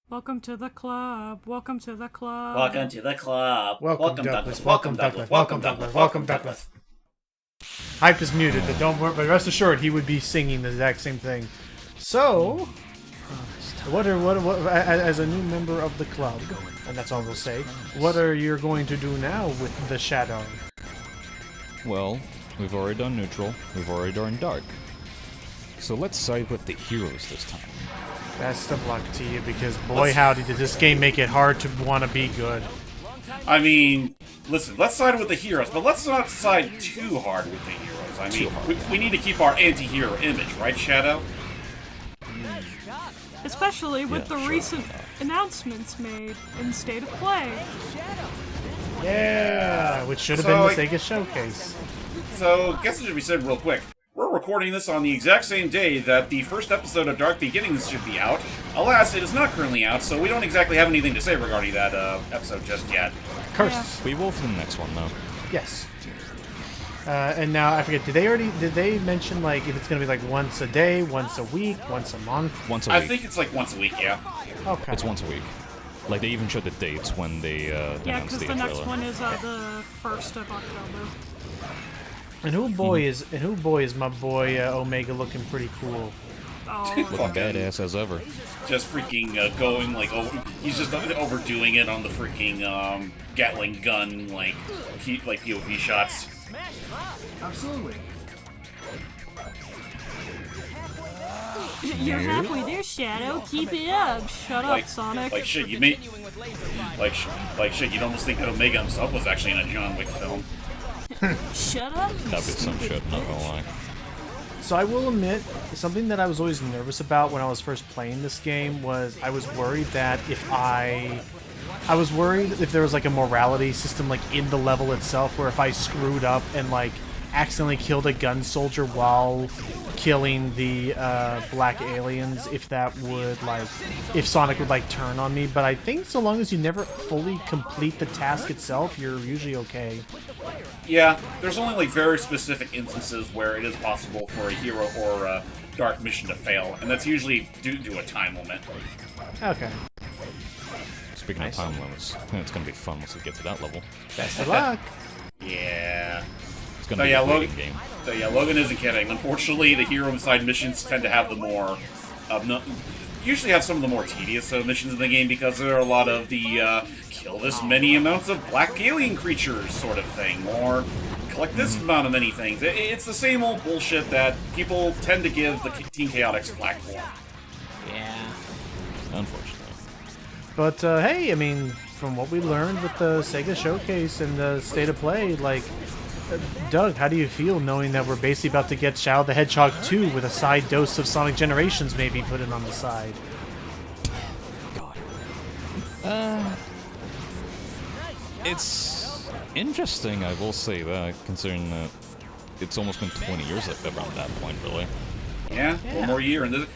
Welcome to the club. Welcome to the club. Welcome to the club. Welcome, Douglas. Welcome, Douglas. Welcome, Douglas. Welcome, Douglas. Hype is muted, but don't worry. But rest assured, he would be singing the exact same thing. So, as a new member of the club, and that's all we'll say. What are you going to do now with the shadow? Well, we've already done neutral. We've already done dark. So let's side with the heroes this time. Best of luck to you, because boy howdy did this game make it hard to want to be good. I mean, listen, let's side with the heroes, but let's not side too hard with the heroes. I mean, we need to keep our anti-hero image, right, Shadow? Especially with the recent announcements made in State of Play. Yeah, which should have been the Sega Showcase. So, guess it should be said real quick. We're recording this on the exact same day that the first episode of Dark Beginnings should be out. Alas, it is not currently out, so we don't exactly have anything to say regarding that episode just yet. Curses. We will for the next one, though. Yes. And now, I forget, did they mention, like, if it's going to be, like, once a day, once a week, once a month? Once a week. I think it's, like, once a week, yeah. Okay. It's once a week. Like, they even showed the dates when they announced the Yeah, because the next trailer. one is the 1st of October. And who boy is my boy Omega looking pretty cool? Oh, Looking badass as ever. Just freaking going, like, he's just overdoing it on the freaking Gatling gun, like POV shots. Absolutely. you're halfway there, Shadow. Keep it up. Shut up, Sonic. Like shit, you made, like shit, you'd almost think that Omega himself was actually in a John Wick film. Shut up. That'd be some shit, not gonna lie. So I will admit, something that I was always nervous about when I was first playing this game was I was worried that I was worried if there was like a morality system like in the level itself, where if I screwed up and like accidentally killed a gun soldier while killing the black aliens, if Sonic would like turn on me. But I think so long as you never fully complete the task itself, you're usually okay. Yeah, there's only like very specific instances where it is possible for a hero or a dark mission to fail, and that's usually due to a time limit. Okay. Speaking of time limits, it's gonna be fun once we get to that level. Best of luck. Yeah. It's gonna be a waiting game. So yeah, Logan isn't kidding. Unfortunately, the hero side missions tend to have the more, usually have some of the more tedious missions in the game, because there are a lot of the kill this many amounts of black alien creatures sort of thing, or collect this amount of many things. It's the same old bullshit that people tend to give the Team Chaotix flack for. Yeah. Unfortunately. But hey, I mean, from what we learned with the Sega Showcase and the State of Play, like, Doug, how do you feel knowing that we're basically about to get Shadow the Hedgehog 2 with a side dose of Sonic Generations maybe put in on the side? God. It's interesting, I will say that, considering that it's almost been 20 years around that point, really. Yeah, one more year, and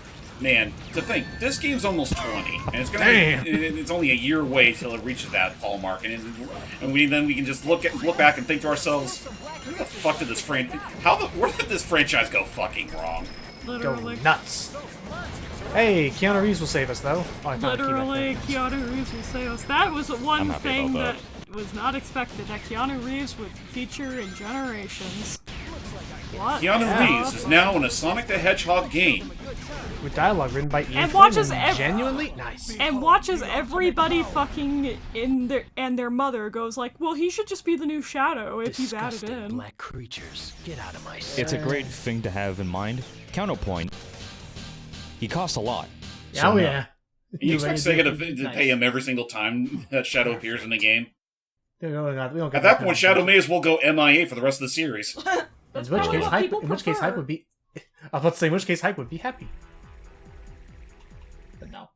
man, to think, this game's almost 20, and it's gonna it's only a year away till it reaches that hallmark, and then we can just look back and think to ourselves, where the fuck did this where did this franchise go fucking wrong? Literally. Go nuts. Hey, Keanu Reeves will save us, though. Oh, Literally, Keanu Reeves will save us. That was one thing about that was not expected, that Keanu Reeves would feature in Generations. What? Keanu Reeves is now in a Sonic the Hedgehog game. With dialogue written by Ian And watches Flynn, genuinely nice. And watches everybody fucking their mother goes like, well, he should just be the new Shadow if he's added in. Black creatures, get out of my sight. It's a great thing to have in mind. Counterpoint, he costs a lot. Oh, yeah. You expect Sega to pay him every single time that Shadow appears in the game? At that point, Shadow may as well go MIA for the rest of the series. That's in which probably case, what people prefer. Hype would be. I was about to say, in which case, Hype would be happy. But no.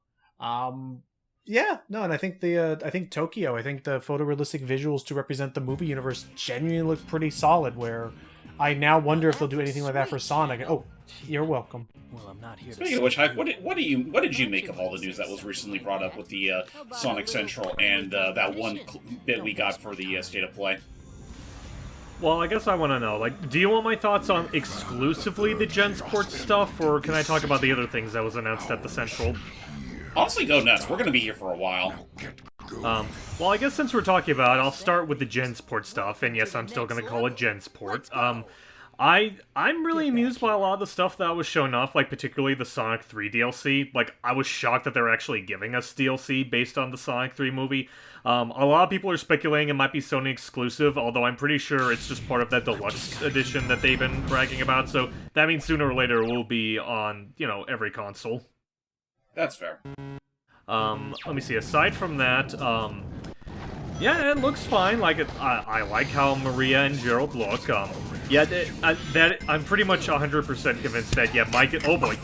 Yeah, no, and I think Tokyo, I think the photorealistic visuals to represent the movie universe genuinely look pretty solid, where I now wonder if they'll do anything like that for Sonic. Oh, you're welcome. Well, I'm not here. Speaking of which, Hype, what did you make of all the news that was recently brought up with the Sonic Central and that one bit we got for the State of Play? Well, I guess I want to know, like, do you want my thoughts on exclusively the Gen Sports stuff, or can I talk about the other things that was announced at the Central? Honestly, go nuts. We're gonna be here for a while. Well, I guess since we're talking about it, I'll start with the Gensport stuff, and yes, I'm still gonna call it Gensport. I'm really amused by a lot of the stuff that was shown off, like particularly the Sonic 3 DLC. Like, I was shocked that they're actually giving us DLC based on the Sonic 3 movie. A lot of people are speculating it might be Sony exclusive, although I'm pretty sure it's just part of that deluxe edition that they've been bragging about, so that means sooner or later it will be on, every console. That's fair. Let me see, aside from that, yeah, it looks fine. Like, I like how Maria and Gerald look. I'm pretty much 100% convinced that, yeah, Mike... Oh, boy.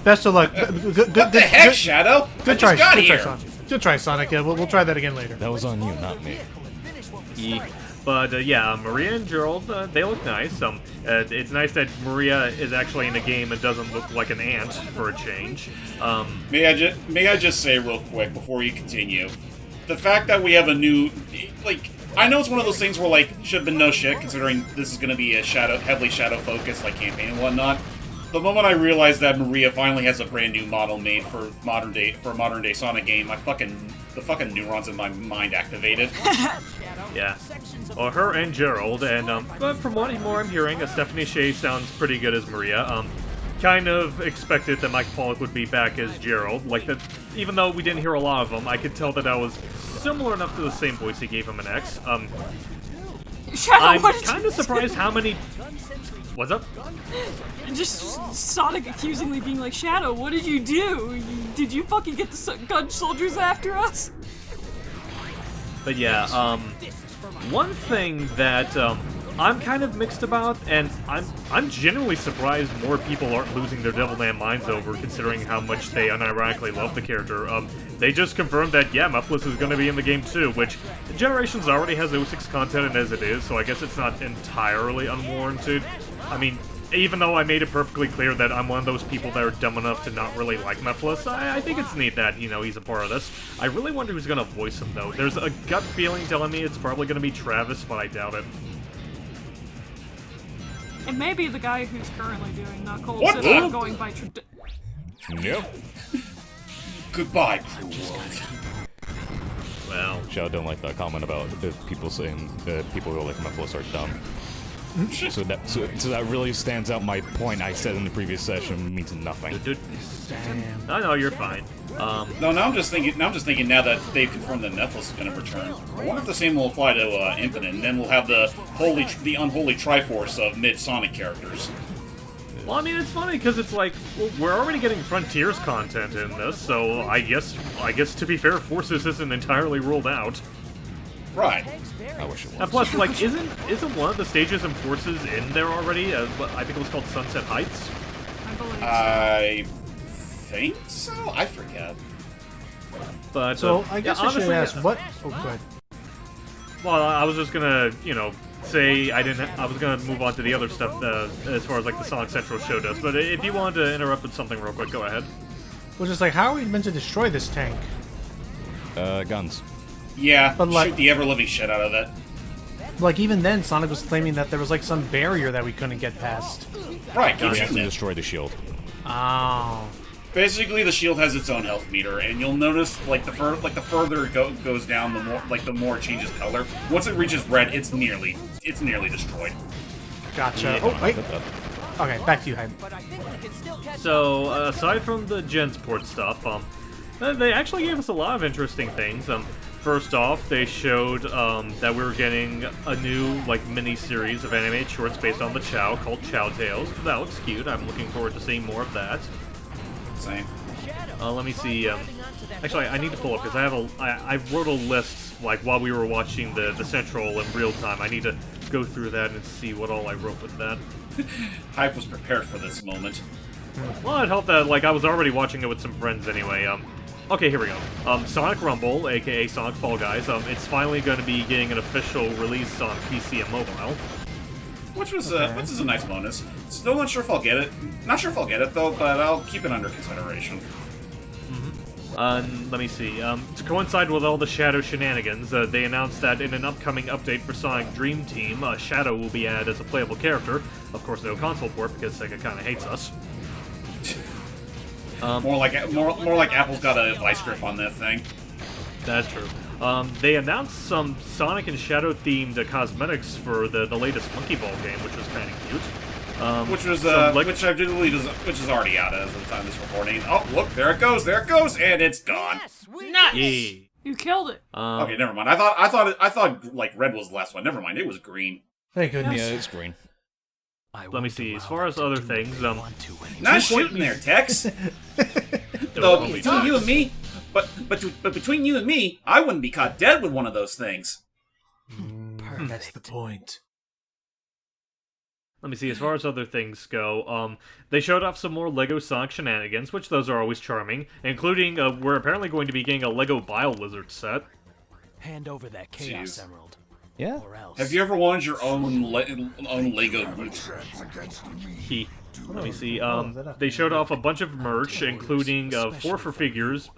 Best of luck. What the heck, Shadow? Good try, Sonic. Good try, Sonic. Yeah, we'll try that again later. That was on you, not me. But, yeah, Maria and Gerald, they look nice. It's nice that Maria is actually in the game and doesn't look like an ant, for a change. May I just say real quick, before you continue, the fact that we have a new... Like, I know it's one of those things where, like, should have been no shit, considering this is going to be a heavily shadow-focused, like, campaign and whatnot. The moment I realized that Maria finally has a brand new model made for a modern day Sonic game, the fucking neurons in my mind activated. Yeah. Well, her and Gerald, and but from what more I'm hearing, Stephanie Shea sounds pretty good as Maria. Kind of expected that Mike Pollock would be back as Gerald. Like that, even though we didn't hear a lot of them, I could tell that was similar enough to the same voice he gave him in X. Shadow, I'm kind of surprised how many. What's up? Just Sonic accusingly being like, Shadow, what did you do? Did you fucking get the gun soldiers after us? But yeah, one thing that I'm kind of mixed about, and I'm genuinely surprised more people aren't losing their devil damn minds over, considering how much they unironically love the character. They just confirmed that, yeah, Mephiles is going to be in the game too, which Generations already has 06 content and as it is, so I guess it's not entirely unwarranted. I mean, even though I made it perfectly clear that I'm one of those people that are dumb enough to not really like Mephiles, I think it's neat that, he's a part of this. I really wonder who's going to voice him, though. There's a gut feeling telling me it's probably going to be Travis, but I doubt it. It may be the guy who's currently doing Knuckles What if the? I'm going by Yep. Goodbye, cruel world. Well, Shadow don't like that comment about people saying people who are like Mephiles are dumb. So that really stands out. My point I said in the previous session means nothing. No, you're fine. No, now I'm just thinking now that they've confirmed that Mephiles is going to return. I wonder if the same will apply to Infinite, and then we'll have the unholy triforce of mid-Sonic characters. Well, I mean, it's funny because it's like, well, we're already getting Frontiers content in this, so I guess to be fair, Forces isn't entirely ruled out. Right. I wish it was. And plus, like, isn't one of the stages in Forces in there already? I think it was called Sunset Heights. I believe so. I think so? I forget. But So I guess yeah, I should honestly, ask what. Oh, go ahead. Well, I was just gonna, say I was gonna move on to the other stuff as far as like the Sonic Central show does. But if you wanted to interrupt with something real quick, go ahead. Well, just like, how are we meant to destroy this tank? Guns. Yeah, But, like- shoot the ever-living shit out of it. Like, even then, Sonic was claiming that there was like some barrier that we couldn't get past. Right, keep We have shooting to it. destroy the shield. Oh. Basically, the shield has its own health meter, and you'll notice, like the further it goes down, the more it changes color. Once it reaches red, it's nearly destroyed. Gotcha. Yeah. Oh, wait. Okay, back to you, Hyde. So, aside from the Gensport stuff, they actually gave us a lot of interesting things. First off, they showed that we were getting a new, like, mini-series of animated shorts based on the Chow called Chow Tales. That looks cute. I'm looking forward to seeing more of that. Same. Let me see. Actually, I need to pull up because I wrote a list like while we were watching the Central in real time. I need to go through that and see what all I wrote with that. Hype was prepared for this moment. Well, it helped that like I was already watching it with some friends anyway. Okay, here we go. Sonic Rumble, aka Sonic Fall Guys. It's finally going to be getting an official release on PC and mobile. Which is a nice bonus. Still not sure if I'll get it. Not sure if I'll get it though, but I'll keep it under consideration. Let me see. To coincide with all the Shadow shenanigans, they announced that in an upcoming update for Sonic Dream Team, Shadow will be added as a playable character. Of course, no console port because Sega kind of hates us. More like Apple's got a vice grip on that thing. That's true. They announced some Sonic and Shadow themed cosmetics for the latest Monkey Ball game, which was kind of cute. Which is already out as of the time of this recording. Oh, look, there it goes, and it's gone. Nice. Yeah. You killed it. Okay, never mind. I thought like red was the last one. Never mind, it was green. Thank goodness. Yeah, it's green. Let me see. As far as other things, Nice shooting there, Tex. Though between you and me, but between you and me, I wouldn't be caught dead with one of those things. That's the point. Let me see, as far as other things go, they showed off some more LEGO Sonic shenanigans, which those are always charming, including, we're apparently going to be getting a LEGO Bile Lizard set. Hand over that Chaos Jeez. Emerald. Yeah. Or else. Have you ever wanted your own Lego loot? Let me see, they showed off a bunch of merch, including, First for Figures,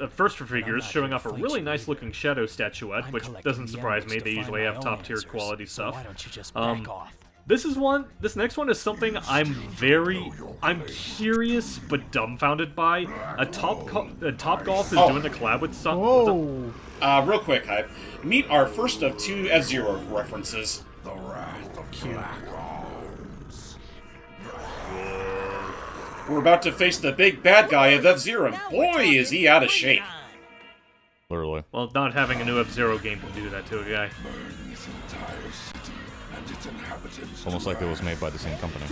showing off a really nice looking Shadow statuette, which doesn't surprise me, they usually have top-tier quality stuff. Why don't you just back off? This next one is something I'm curious but dumbfounded by. Top Golf is doing a collab with some. Whoa! Real quick, Hype. Meet our first of two F-Zero references. Cute. We're about to face the big bad guy of F-Zero, and boy, is he out of shape. Literally. Well, not having a new F-Zero game can do that to a guy. Almost like it was made by the same company.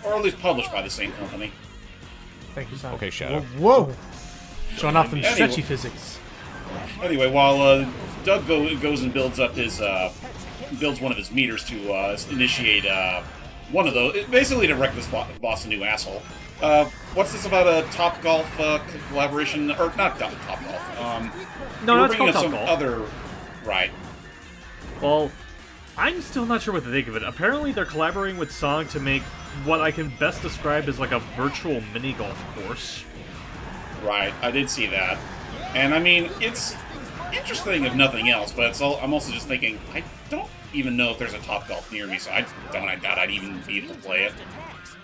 Or at least published by the same company. Thank you, Sonic. Okay, Shadow. Whoa! Showing off them Anyway. stretchy physics. Anyway, while Doug goes and builds up his builds one of his meters to initiate one of those, basically to wreck this boss a new asshole. What's this about a Top Golf collaboration, or not Top Golf? No, you were that's bringing called up some Top Golf. other, right? Well, I'm still not sure what to think of it. Apparently, they're collaborating with Sonic to make what I can best describe as like a virtual mini golf course. Right, I did see that, and I mean it's interesting if nothing else. But I'm also just thinking I don't even know if there's a Top Golf near me, so I doubt I'd even be able to play it.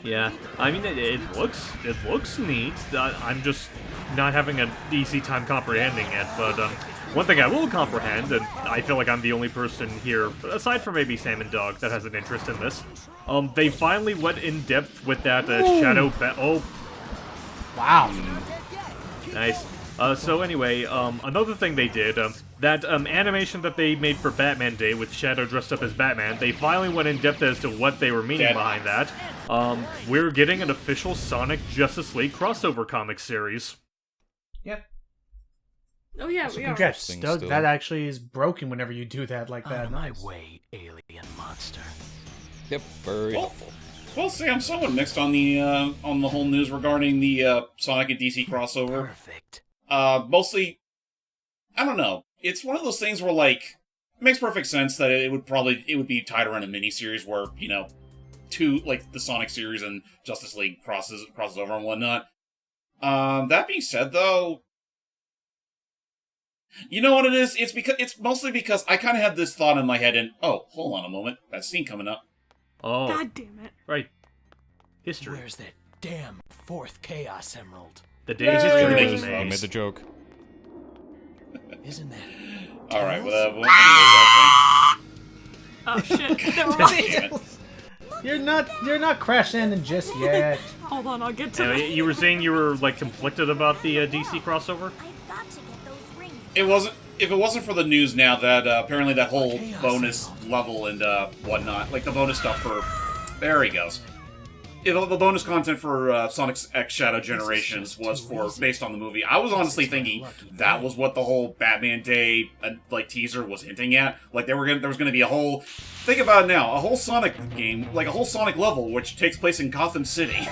Yeah, I mean it looks neat. I'm just not having an easy time comprehending it. But one thing I will comprehend, and I feel like I'm the only person here, aside from maybe Sam and Doug, that has an interest in this. They finally went in depth with that Shadow. Oh, Wow. nice. So anyway, another thing they did, that animation that they made for Batman Day with Shadow dressed up as Batman, they finally went in depth as to what they were meaning behind that. We're getting an official Sonic Justice League crossover comic series. Yep. Oh yeah, we are. Congrats, Thing Doug. still. That actually is broken whenever you do that like Out that. of my way, alien monster. Yep, very Well, helpful. well, Sam, somewhat mixed on the whole news regarding the Sonic and DC crossover. Perfect. Mostly, I don't know. It's one of those things where, like, it makes perfect sense that it would be tied around a miniseries where, you know, the Sonic series and Justice League crosses over and whatnot. That being said, though, you know what it is? It's mostly because I kind of had this thought in my head, and oh, hold on a moment, that scene coming up. Oh, God damn it. right. History. Where's that damn fourth Chaos Emerald? The days Yay! history Making was I made made. the joke. Isn't that? All right, Tails? well, that Oh shit. Never thing. mind. Damn it. You're not crash landing just yet. Hold on, I'll get to Anyway, that. you were saying you were like conflicted about the DC crossover? I've got to get those rings. It wasn't. If it wasn't for the news now that apparently that whole bonus level and whatnot, like the bonus stuff for, there he goes. The bonus content for Sonic X Shadow Generations was based on the movie. I was honestly thinking that was what the whole Batman Day teaser was hinting at. Like there was going to be a whole. Think about it now, a whole Sonic game, like a whole Sonic level, which takes place in Gotham City.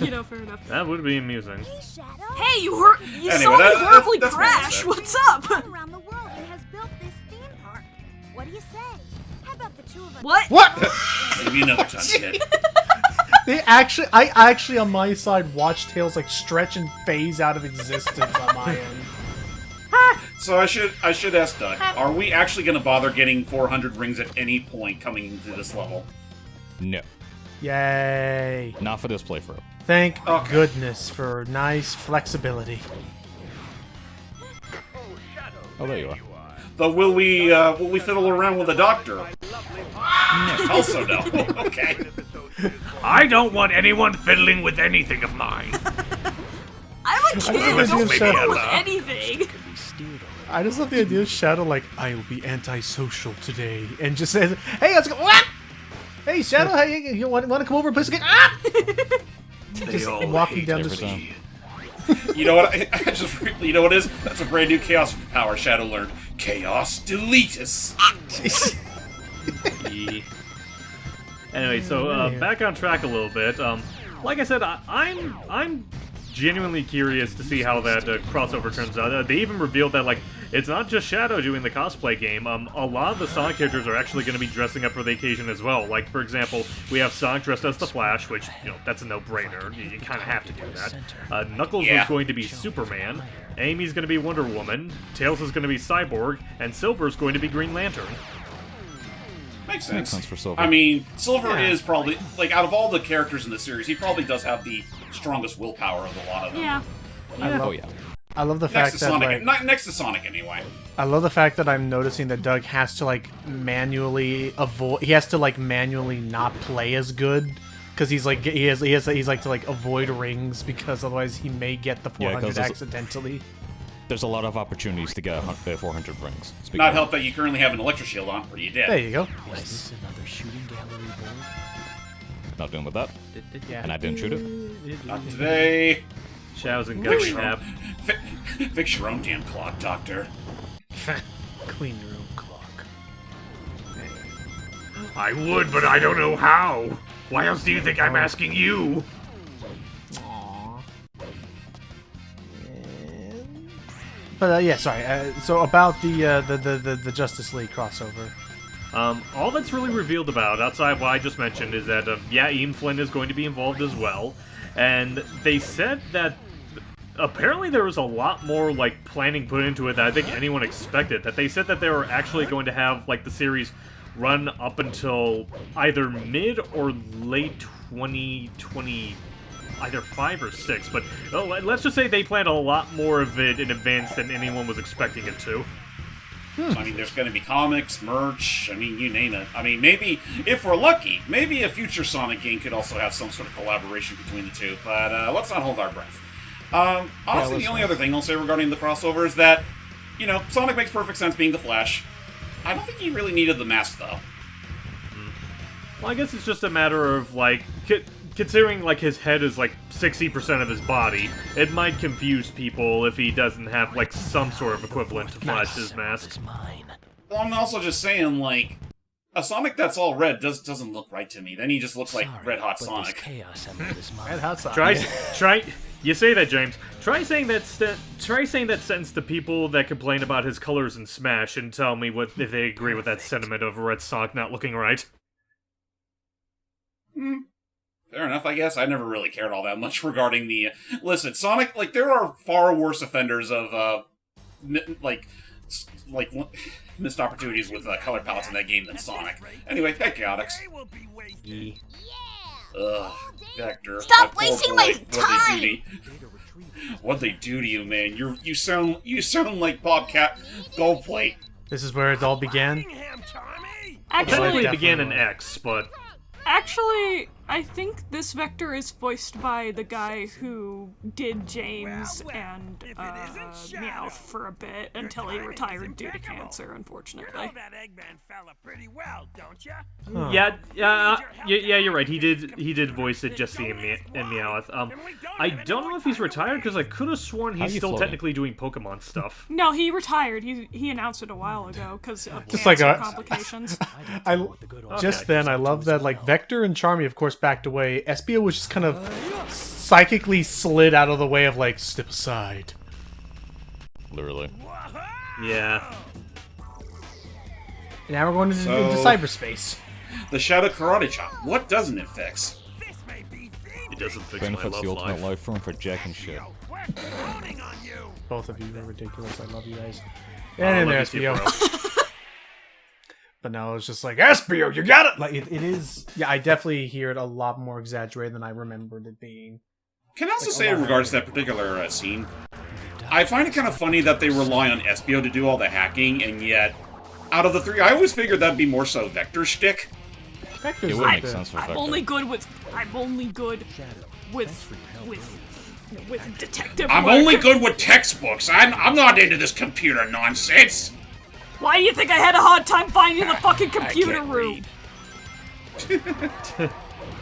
You know, fair enough. That would be amusing. Hey, Shadow. Hey, you Anyway, saw me horribly that's what I crash. said. What's up? Around the world and has built this theme park. What do you say? How about the two of us? What? What? Maybe another time, kid. I actually on my side watched Tails like stretch and phase out of existence on my end. So I should ask Doug, are we actually going to bother getting 400 rings at any point coming into this level? No. Yay! Not for this playthrough. Thank goodness for nice flexibility. Oh, there you are. Though will we fiddle around with the doctor? Also no. Okay. I don't want anyone fiddling with anything of mine. I'm a kid. Unless Don't you fiddle said- with anything. I just love the idea of Shadow like, I will be antisocial today, and just says, "Hey, let's go." What? Hey, Shadow, hey, you want to come over and play some game? Ah! Just all walking hate down the every street. time. You know what? You know what it is? That's a brand new chaos power Shadow learned. Chaos Deletus. Anyway, so back on track a little bit. Like I said, I'm genuinely curious to see how that crossover turns out. They even revealed that like it's not just Shadow doing the cosplay game. A lot of the Sonic characters are actually going to be dressing up for the occasion as well. Like for example, we have Sonic dressed as the Flash, which that's a no-brainer. You kind of have to do that. Knuckles is going to be Superman. Amy's going to be Wonder Woman. Tails is going to be Cyborg, and Silver's going to be Green Lantern. Makes sense. Makes sense for Silver. I mean, Silver is probably, like, out of all the characters in the series, he probably does have the strongest willpower of a lot of them. Yeah. Oh yeah. I love the Next fact to that Sonic, like, next to Sonic anyway. I love the fact that I'm noticing that Doug has to like manually avoid. He has to like manually not play as good because he's like he's like to like avoid rings because otherwise he may get the 400 accidentally. There's a lot of opportunities to get 400 rings. Not help that you currently have an electro shield on, or you did. There you go. Is this another shooting gallery board? Not dealing with that. And I didn't shoot it. Not today. Shadow's in Fix good your, nap. own, fix your own damn clock, Doctor. Clean your own clock. I would, but I don't know how. Why else do you think I'm asking you? But yeah, sorry. So about the Justice League crossover. All that's really revealed about, outside of what I just mentioned, is that, Ian Flynn is going to be involved as well. And they said that apparently there was a lot more, like, planning put into it than I think anyone expected. That they said that they were actually going to have, like, the series run up until either mid or late 2020, either 5 or 6. But let's just say they planned a lot more of it in advance than anyone was expecting it to. I mean, there's going to be comics, merch, I mean, you name it. I mean, maybe, if we're lucky, maybe a future Sonic game could also have some sort of collaboration between the two, but let's not hold our breath. Honestly, the only other thing I'll say regarding the crossover is that, Sonic makes perfect sense being the Flash. I don't think he really needed the mask, though. Well, I guess it's just a matter of, like, considering, like, his head is, like, 60% of his body, it might confuse people if he doesn't have, like, some sort of equivalent to Flash's mask. Well, I'm also just saying, like, a Sonic that's all red doesn't look right to me. Then he just looks like Red Hot Sonic. Red Hot Sonic. Try. You say that, James. Try saying that sentence to people that complain about his colors in Smash and tell me if they agree with that sentiment of Red Sonic not looking right. Fair enough, I guess. I never really cared all that much regarding the... Listen, Sonic, like, there are far worse offenders of, missed opportunities with color palettes in that game than Sonic. Anyway, heck, Chaotix. Ugh, Vector. Stop my poor wasting boy. my What'd they do to you? What'd they do to you, man? You sound like Bobcat Goldplate. This is where it all began. Technically, it definitely began in will. X, but... Actually, I think this Vector is voiced by the guy who did James and Meowth for a bit until he retired due to cancer, unfortunately. that Eggman fella pretty well, don't ya? Yeah, you're right. He did voice it, Jesse and Meowth. I don't know if he's retired because I could have sworn he's still technically doing Pokemon stuff. No, he retired. He announced it a while ago because of Just cancer like complications. I love that like Vector and Charmy of course backed away. Espio was just kind of psychically slid out of the way of like step aside. Literally. Yeah. And now we're going into cyberspace. The Shadow Karate Chop. What doesn't it fix? It doesn't fix my Benefits love the ultimate life. life form for Jack and shit. Both of you are ridiculous. I love you guys. I And love there's you too, Espio. But no, it's just like, Espio, you got it! Like, it is... Yeah, I definitely hear it a lot more exaggerated than I remembered it being. Can I also say in regards to that particular scene, I find it kind of funny that they rely on Espio to do all the hacking, and yet, out of the three, I always figured that'd be more so Vector's shtick. Vector's It would make sense for I'm Vector. only good with detective I'm work. only good with textbooks. I'm not into this computer nonsense. Why do you think I had a hard time finding the fucking computer can't room?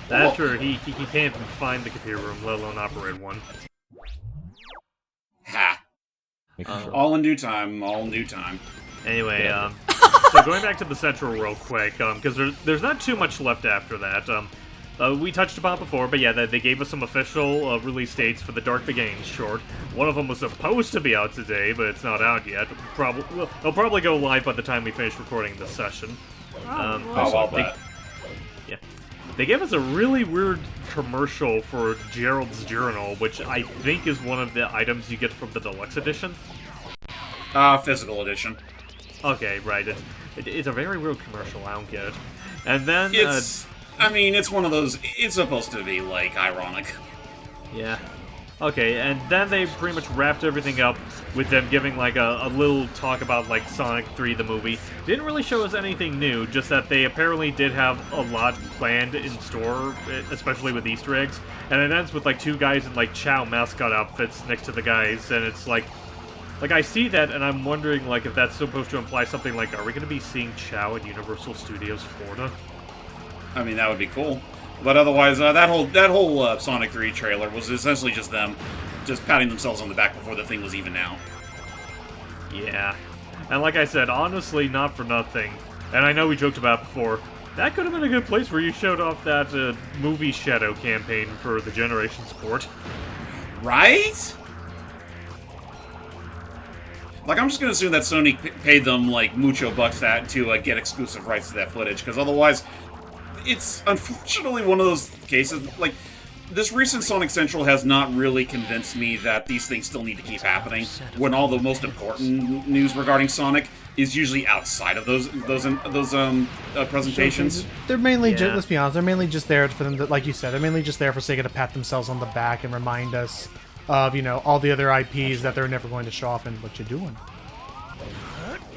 That's true. He can't even find the computer room, let alone operate one. Ha. Making sure. All in due time, all in due time. Anyway, so going back to the Central real quick, because there's not too much left after that. We touched upon it before, but yeah, they gave us some official release dates for the Dark Beginnings short. One of them was supposed to be out today, but it's not out yet. It'll probably go live by the time we finish recording this session. Oh, well, but... Yeah. They gave us a really weird commercial for Gerald's Journal, which I think is one of the items you get from the Deluxe Edition. Physical edition. Okay, right. It's a very weird commercial. I don't get it. And then I mean, it's one of those. It's supposed to be like ironic. yeah. Okay, and then they pretty much wrapped everything up with them giving like a little talk about like Sonic 3 the movie. Didn't really show us anything new, just that they apparently did have a lot planned in store, especially with Easter eggs. And it ends with like two guys in like Chow mascot outfits next to the guys, and it's like I see that, and I'm wondering like if that's supposed to imply something like, are we going to be seeing Chow at Universal Studios Florida? I mean, that would be cool. But otherwise, that whole Sonic 3 trailer was essentially just them just patting themselves on the back before the thing was even out. Yeah. And like I said, honestly, not for nothing, and I know we joked about it before, that could have been a good place where you showed off that movie Shadow campaign for the Generations port. Right? Like, I'm just gonna assume that Sony paid them, like, mucho bucks to get exclusive rights to that footage, because otherwise... It's unfortunately one of those cases, like, this recent Sonic Central has not really convinced me that these things still need to keep happening, when all the most important news regarding Sonic is usually outside of those presentations. They're mainly, Yeah. let's be honest, they're mainly just there for them, to, like you said, they're mainly just there for sake of to pat themselves on the back and remind us of, you know, all the other IPs that they're never going to show off and what you're doing.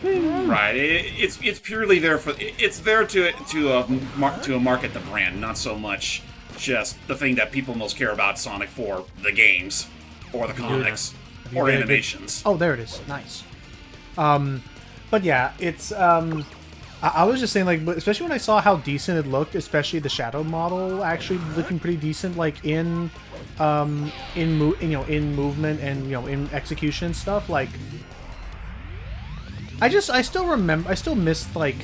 Right, it's purely there for it's there to market the brand, not so much just the thing that people most care about Sonic for, the games or the comics or animations. Oh, there it is. Nice. But yeah, it's I was just saying, like, especially when I saw how decent it looked, especially the Shadow model actually looking pretty decent, like in movement and in execution and stuff, like. I still miss, like,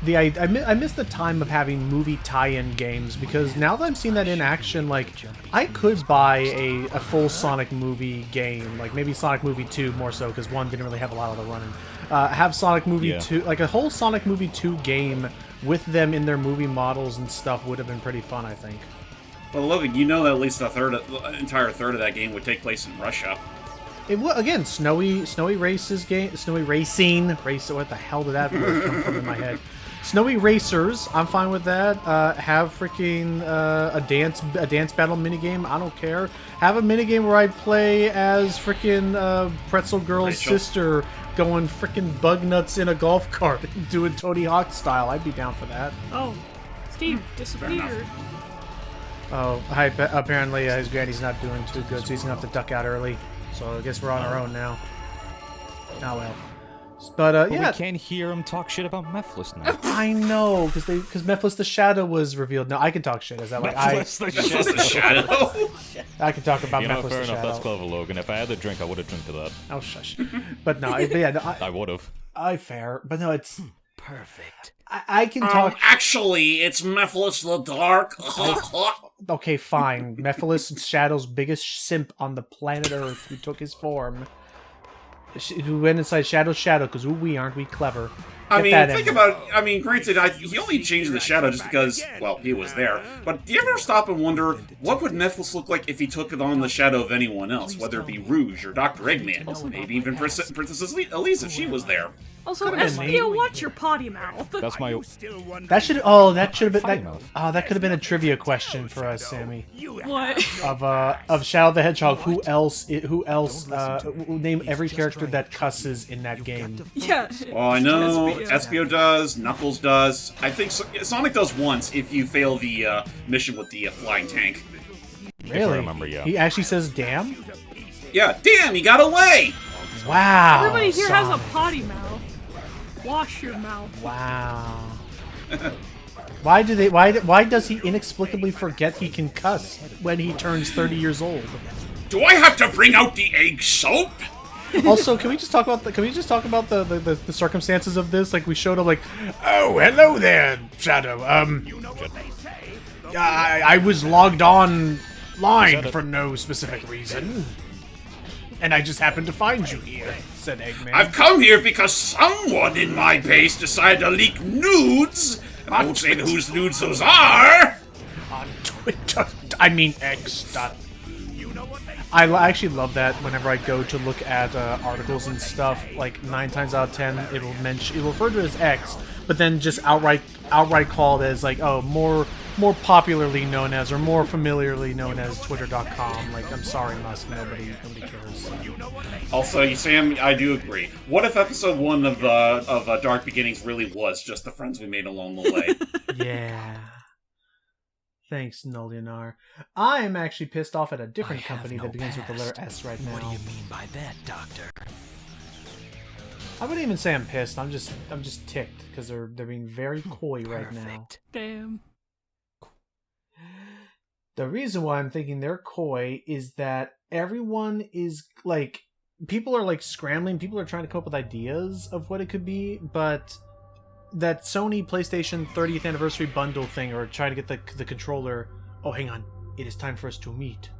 I miss the time of having movie tie-in games, because now that I'm seeing that in action, like, I could buy a full Sonic movie game, like, maybe Sonic Movie 2 more so, because 1 didn't really have a lot of the running. Have Sonic Movie 2, like, a whole Sonic Movie 2 game with them in their movie models and stuff would have been pretty fun, I think. Well, Logan, you know that at least the entire third of that game would take place in Russia. It again, snowy races game, snowy racing, what the hell did that word come from in my head? Snowy racers, I'm fine with that. Have freaking a dance battle minigame, I don't care. Have a minigame where I play as freaking Pretzel Girl's Rachel. sister going freaking bug nuts in a golf cart doing Tony Hawk style. I'd be down for that. Oh, Steve disappeared. Oh, apparently his granny's not doing too good, so he's gonna have to duck out early. So I guess we're on our own now. Oh well. But yeah, we can't hear him talk shit about Mephiles now. I know, because Mephiles the Shadow was revealed. No, I can talk shit. Is that like Mephiles the Shadow. I can talk about You know, Mephiles fair the enough. Shadow. That's clever, Logan. If I had the drink, I would have drank to that. Oh shush. But no, I would have. fair. But no, it's Perfect. I can talk. Actually, it's Mephiles the Dark. Okay, fine. Mephiles the Shadow's biggest simp on the planet Earth, who took his form, who went inside Shadow's shadow, because we aren't we clever. I mean, that think in. about it. I mean, granted, he only changed the shadow just because, well, he was there. But do you ever stop and wonder, what would Nephilus look like if he took on the shadow of anyone else, whether it be Rouge or Dr. Eggman, maybe even Princess Elise if she was there? Also, Could've been Espio, neat. watch your potty mouth. That's my. That should have been that could have been a trivia question for us, Sammy. What? Of Shadow the Hedgehog. Who else? Name every character that cusses in that game. Yeah. Well, I know Espio. Espio does, Knuckles does. I think Sonic does once if you fail the mission with the flying tank. Really? remember, yeah. He actually says "damn." Yeah, damn, he got away! Wow. Everybody here has a Sonic. potty mouth. Wash your mouth. Wow. Why does he inexplicably forget he can cuss when he turns 30 years old? Do I have to bring out the egg soap? Also, can we just talk about the circumstances of this? Like, we showed up like, oh, hello there, Shadow. I was logged online for no specific reason, and I just happened to find you here," said Eggman. I've come here because someone in my base decided to leak nudes. I won't say whose nudes those are. On Twitter. I mean X. I actually love that whenever I go to look at articles and stuff, like 9 times out of 10, it'll refer to it as X, but then just outright called as like, oh, more popularly known as, or more familiarly known as Twitter.com. Like, I'm sorry, Musk, nobody cares. Also, Sam, I do agree. What if episode 1 of Dark Beginnings really was just the friends we made along the way? Yeah. Thanks, Nolianar. I am actually pissed off at a different company that begins with the letter S right now. What do you mean by that, Doctor? I wouldn't even say I'm pissed. I'm just ticked because they're being very coy right now. Damn. The reason why I'm thinking they're coy is that everyone is like, people are like scrambling. People are trying to come up with ideas of what it could be, but that Sony PlayStation 30th anniversary bundle thing, or try to get the controller. Oh, hang on. It is time for us to meet.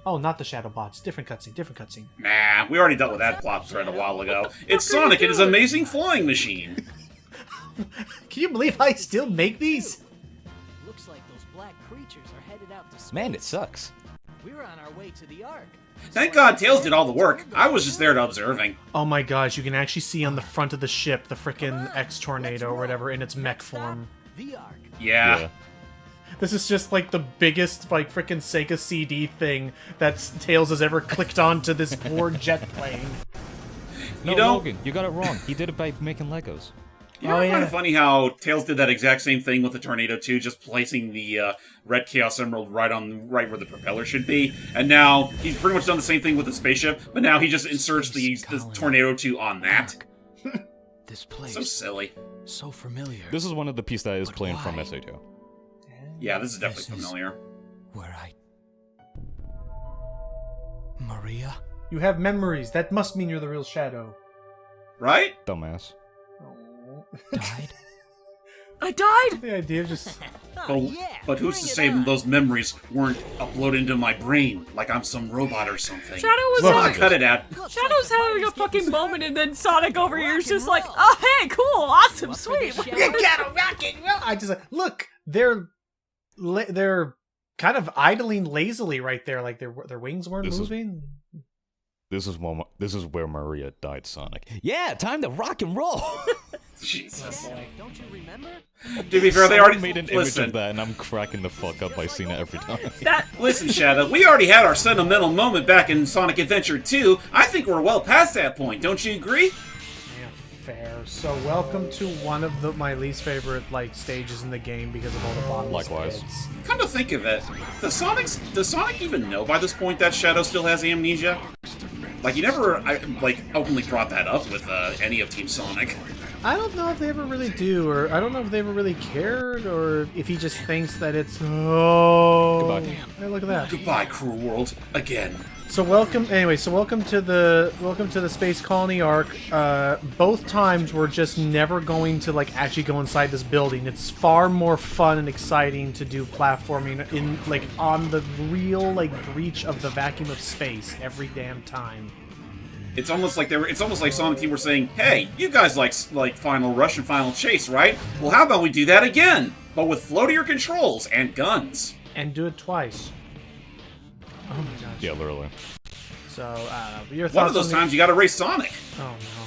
Oh, not the shadow bots. Different cutscene. Nah, we already dealt with that plot thread a while ago. It's Sonic and his amazing flying machine. Can you believe I still make these? Looks like those black creatures are headed out to space. Man, it sucks. We're on our way to the Ark. Thank God Tails did all the work. I was just there to observing. Oh my gosh, you can actually see on the front of the ship the frickin' X-Tornado or whatever in its mech form. The Ark. Yeah. This is just like the biggest like frickin' Sega CD thing that Tails has ever clicked onto this poor jet plane. No, You know- Logan, you got it wrong. He did it by making Legos. You know, I find it funny how Tails did that exact same thing with the Tornado 2, just placing the red Chaos Emerald right where the propeller should be. And now he's pretty much done the same thing with the spaceship, but now he just inserts the Tornado 2 on that. This place. So silly. So familiar. This is one of the pieces that is But playing why? from SA2. Yeah, this is definitely This is- familiar. Where Maria? You have memories. That must mean you're the real Shadow. Right? Dumbass. Died? I died! The idea of just... But who's to say those memories weren't uploaded into my brain like I'm some robot or something? Shadow was Look, having, cut it out. Shadow's having a fucking moment, and then Sonic over here is just like, oh, hey, cool, awesome, sweet. I just like, look, they're kind of idling lazily right there, like their wings weren't moving. This is where Maria died, Sonic. Yeah, time to rock and roll. Jesus. Don't you remember? To be fair, they Someone already made an image of that, and I'm cracking the fuck up by seeing it every time. Listen, Shadow, we already had our sentimental moment back in Sonic Adventure 2. I think we're well past that point. Don't you agree? Yeah, fair. So welcome to one of my least favorite stages in the game because of all the bottomless Likewise. pits. Come to think of it, does Sonic even know by this point that Shadow still has amnesia? Like, he never, openly brought that up with any of Team Sonic. I don't know if they ever really do, or I don't know if they ever really cared, or if he just thinks that it's Goodbye. Hey, look at that. Goodbye, cruel world, again. So welcome to the Space Colony Arc. Both times we're just never going to actually go inside this building. It's far more fun and exciting to do platforming in on the real breach of the vacuum of space every damn time. It's almost like Sonic Team were saying, "Hey, you guys like Final Rush and Final Chase, right? Well, how about we do that again, but with floatier controls and guns, and do it twice." Oh my gosh. Yeah, literally. So, your thoughts one of those on times you got to race Sonic." Oh no.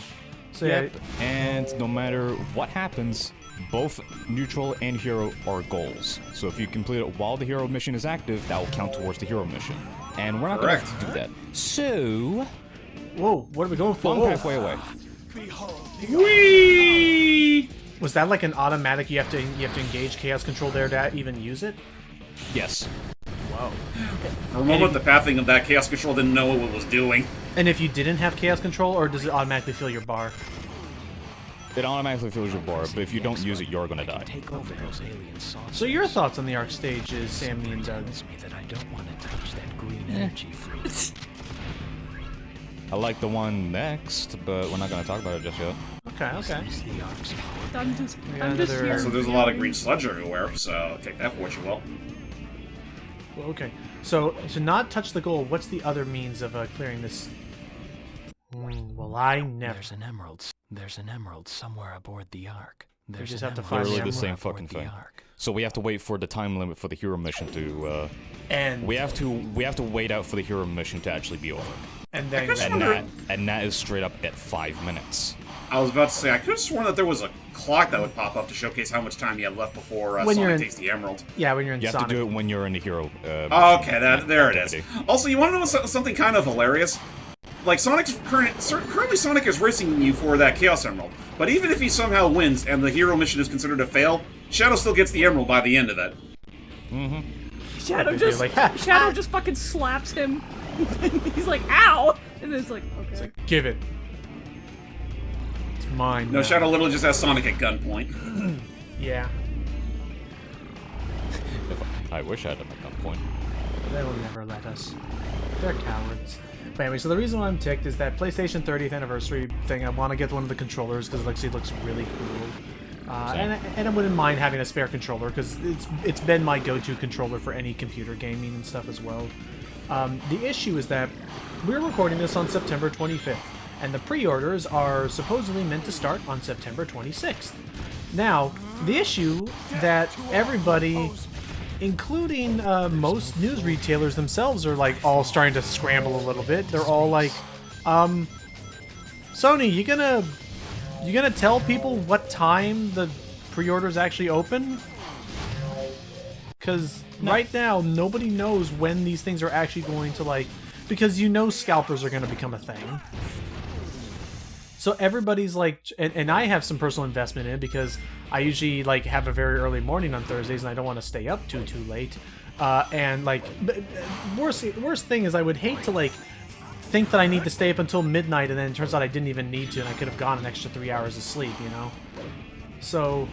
So Yep. And no matter what happens, both neutral and hero are goals. So if you complete it while the hero mission is active, that will count towards the hero mission. And we're not going to have to do that. So, whoa, what are we going for? I'm halfway away. Whee! Was that like an automatic? You have to engage Chaos Control there to even use it? Yes. Whoa. For a moment, the pathing of that Chaos Control didn't know what it was doing. And if you didn't have Chaos Control, or does it automatically fill your bar? It automatically fills your bar, but if you don't use it, you're gonna die. Take over those alien saucers. So your thoughts on the Arc stages, Sammy and Doug? Me that I don't want to touch that green energy fruit. I like the one next, but we're not gonna talk about it just yet. Okay, okay. The Arc's power. I'm just another- here. Also, there's a lot of green sludge everywhere, so take that for what you will. Well, okay. So to not touch the goal, what's the other means of clearing this? Well, I never. There's an emerald somewhere aboard the Ark. There's just an have to emerald find Literally the somewhere same fucking aboard the thing. Ark. So we have to wait for the time limit for the hero mission to. And We have to wait out for the hero mission to actually be over. and then And that is straight up at 5 minutes. I was about to say, I could have sworn that there was a clock that would pop up to showcase how much time you had left before When you're Sonic in- takes the emerald. yeah, when you're in You have Sonic. to do it when you're in the hero. Okay, there it is. activity. Also, you want to know something kind of hilarious? Like, currently Sonic is racing you for that Chaos Emerald, but even if he somehow wins and the hero mission is considered a fail, Shadow still gets the Emerald by the end of it. Shadow just like, "Ha, Shadow just fucking slaps him. He's like, "Ow!" And then it's like, okay. Give it. It's mine. No, now. Shadow literally just has Sonic at gunpoint. Yeah. I wish I had them at that point. They will never let us. They're cowards. But anyway, so the reason why I'm ticked is that PlayStation 30th anniversary thing. I want to get one of the controllers because it looks really cool. And I wouldn't mind having a spare controller because it's been my go-to controller for any computer gaming and stuff as well. The issue is that we're recording this on September 25th, and the pre-orders are supposedly meant to start on September 26th. Now, the issue that everybody, including most news retailers themselves, are like all starting to scramble a little bit. They're all like, Sony, you gonna tell people what time the pre-orders actually open? Because right now nobody knows when these things are actually going to because scalpers are going to become a thing. So everybody's like, and I have some personal investment in it because I usually have a very early morning on Thursdays and I don't want to stay up too late. And worst thing is I would hate to think that I need to stay up until midnight and then it turns out I didn't even need to and I could have gone an extra 3 hours of sleep, So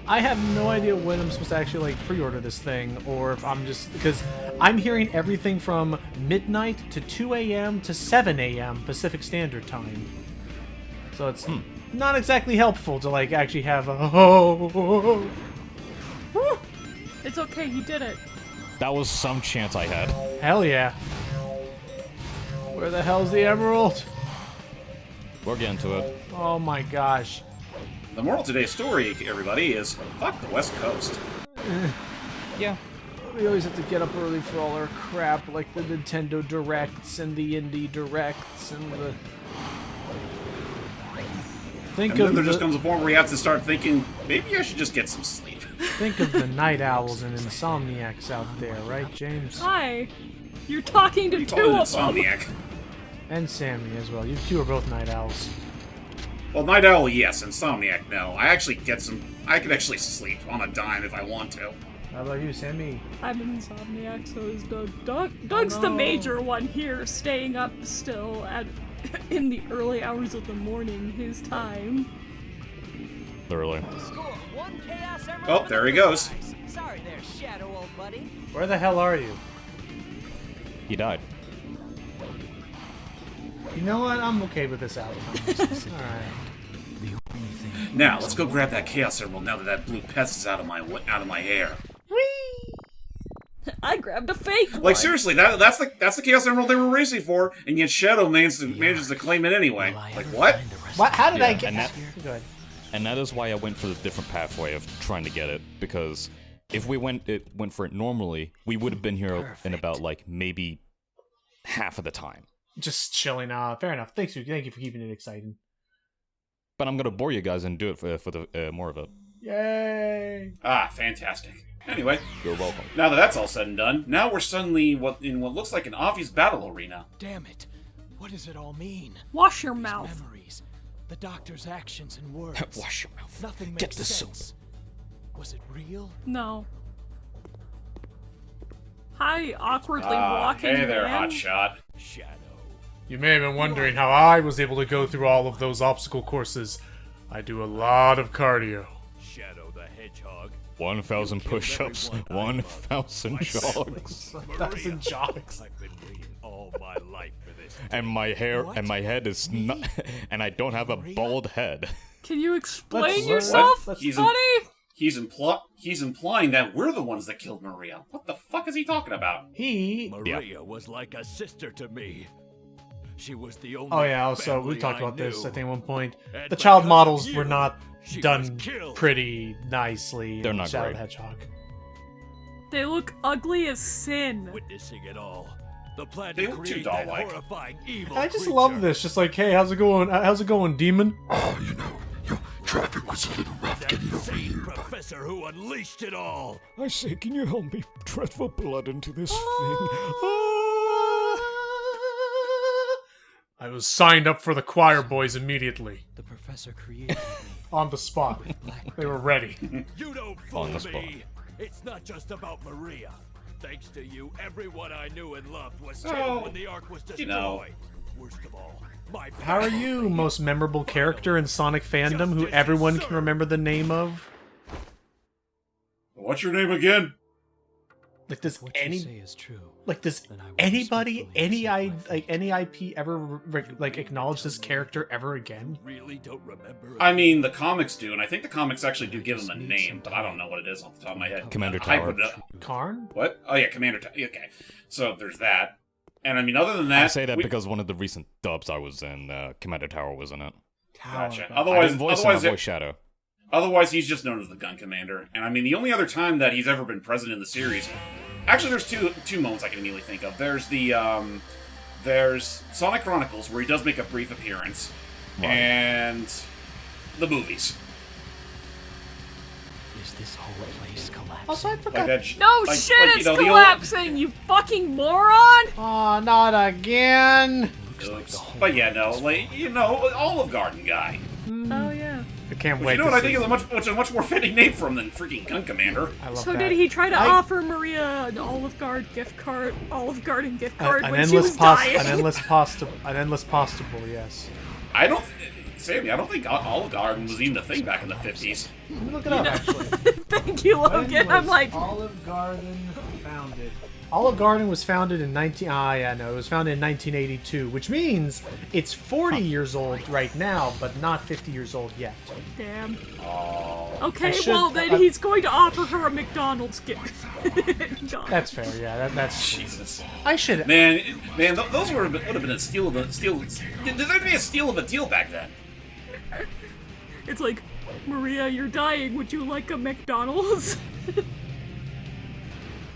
I have no idea when I'm supposed to actually pre-order this thing, or if I'm just, because I'm hearing everything from midnight to 2 a.m. to 7 a.m. Pacific Standard Time. So it's not exactly helpful to actually have a It's okay, he did it. That was some chance I had. Hell yeah. Where the hell's the emerald? We're getting to it. Oh my gosh. The moral of today's story, everybody, is fuck the West Coast. Yeah. We always have to get up early for all our crap, like the Nintendo Directs and the Indie Directs and the... And then there just comes a point where you have to start thinking, maybe I should just get some sleep. Think of the night owls and insomniacs out there, right, James? Hi. You're talking to You two call it of them. Insomniac. And Sammy as well. You two are both night owls. Well, Night Owl, yes. Insomniac, no. I can actually sleep on a dime if I want to. How about you, Sammy? I'm an insomniac, so is Doug. Doug's the major one here, staying up still in the early hours of the morning, his time. Literally. Score one Chaos Emerald. Oh, there he goes. Sorry there, Shadow, old buddy. Where the hell are you? He died. You know what? I'm okay with this outcome. Alright. Now, let's go grab that Chaos Emerald now that blue pest is out of my hair. I grabbed a fake one. Like seriously, that's the Chaos Emerald they were racing for, and yet Shadow manages to claim it anyway. Like what? What? How did I get? and that- Go ahead. And that is why I went for the different pathway of trying to get it, because if we went for it normally, we would have been here in about like maybe half of the time. Just chilling. Fair enough. Thank you for keeping it exciting. But I'm gonna bore you guys and do it for the more of it. Yay! Ah, fantastic. Anyway, You're welcome. now that that's all said and done, now we're suddenly in what looks like an obvious battle arena. Damn it. What does it all mean? Wash your mouth. Memories. The doctor's actions and words. Wash your mouth. Nothing makes Get the sense. Was it real? No. Hi, awkwardly walking Hey there, man. hotshot. Shadow. You may have been wondering how I was able to go through all of those obstacle courses. I do a lot of cardio. Shadow the Hedgehog. 1,000 push-ups, 1,000 jogs, 1,000 jogs. I've been waiting all my life for this. and my hair and my head is not, and I don't have a bald head. Can you explain Let's- yourself, let's- buddy? He's implying that we're the ones that killed Maria. What the fuck is he talking about? He. Maria was like a sister to me. She was the only Oh yeah. Also, we family talked I about this. knew. I think at one point, And the child because models of were you, not she done was killed. pretty nicely. They're in not Shadow great. the Hedgehog. They look ugly as sin. Witnessing it all. The plan They to look too create that doll-like. horrifying evil I just creature. love this. Just like, hey, how's it going? How's it going, demon? Oh, your traffic was a little rough That getting over same here, but professor who unleashed it all. I say, can you help me transfer blood into this I was signed up for the choir boys immediately. The professor created me. On the spot. They were ready. You don't fool On the spot. me. It's not just about Maria. Thanks to you, everyone I knew and loved was Oh, killed when the Ark was you destroyed. know. Worst of all, my How are you, most memorable character in Sonic fandom who everyone can remember the name of? What's your name again? Like, does What you any say is true. like does Then I will anybody respectfully accept any IP ever like acknowledge this character ever again? Really don't remember. I mean, the comics do, and I think the comics actually do give him a name, but I don't know what it is off the top of my head. Commander I Tower. would know. Karn? What? Oh yeah, Commander Tower. Okay, so there's that. And I mean, other than that, I say that we- because one of the recent dubs I was in, Commander Tower was in it. Gotcha. Tower. I Otherwise, didn't voice him, I otherwise, voiced Shadow. otherwise, he's just known as the Gun Commander. And I mean, the only other time that he's ever been present in the series, actually, there's two moments I can immediately think of. There's there's Sonic Chronicles where he does make a brief appearance, and the movies. Is this whole place collapsing? Also, I Like forgot. that. No like, shit, like, it's the old- collapsing, you fucking moron! Oh, not again! Oops. But yeah, no, like Olive Garden guy. Oh yeah. I can't Which, wait. you know to what I see. think is a much more fitting name for him than freaking Gun Commander. I love So that. did he try to I- offer Maria an Olive Garden gift card An when she was endless dying? an endless possible, yes. I don't, Sammy, I don't think Olive Garden was even a thing back in the 50s. Let me look it up, actually. Thank you, Logan. I'm like, Olive Garden founded? Olive Garden was founded in it was founded in 1982, which means it's 40 years old right now, but not 50 years old yet. damn. Oh. Okay, I should- well then he's going to offer her a McDonald's gift. God. That's fair, yeah. That's Jesus. I should. Man, those would have been a steal of a steal. There'd be a steal of a deal back then. It's like, Maria, you're dying. Would you like a McDonald's?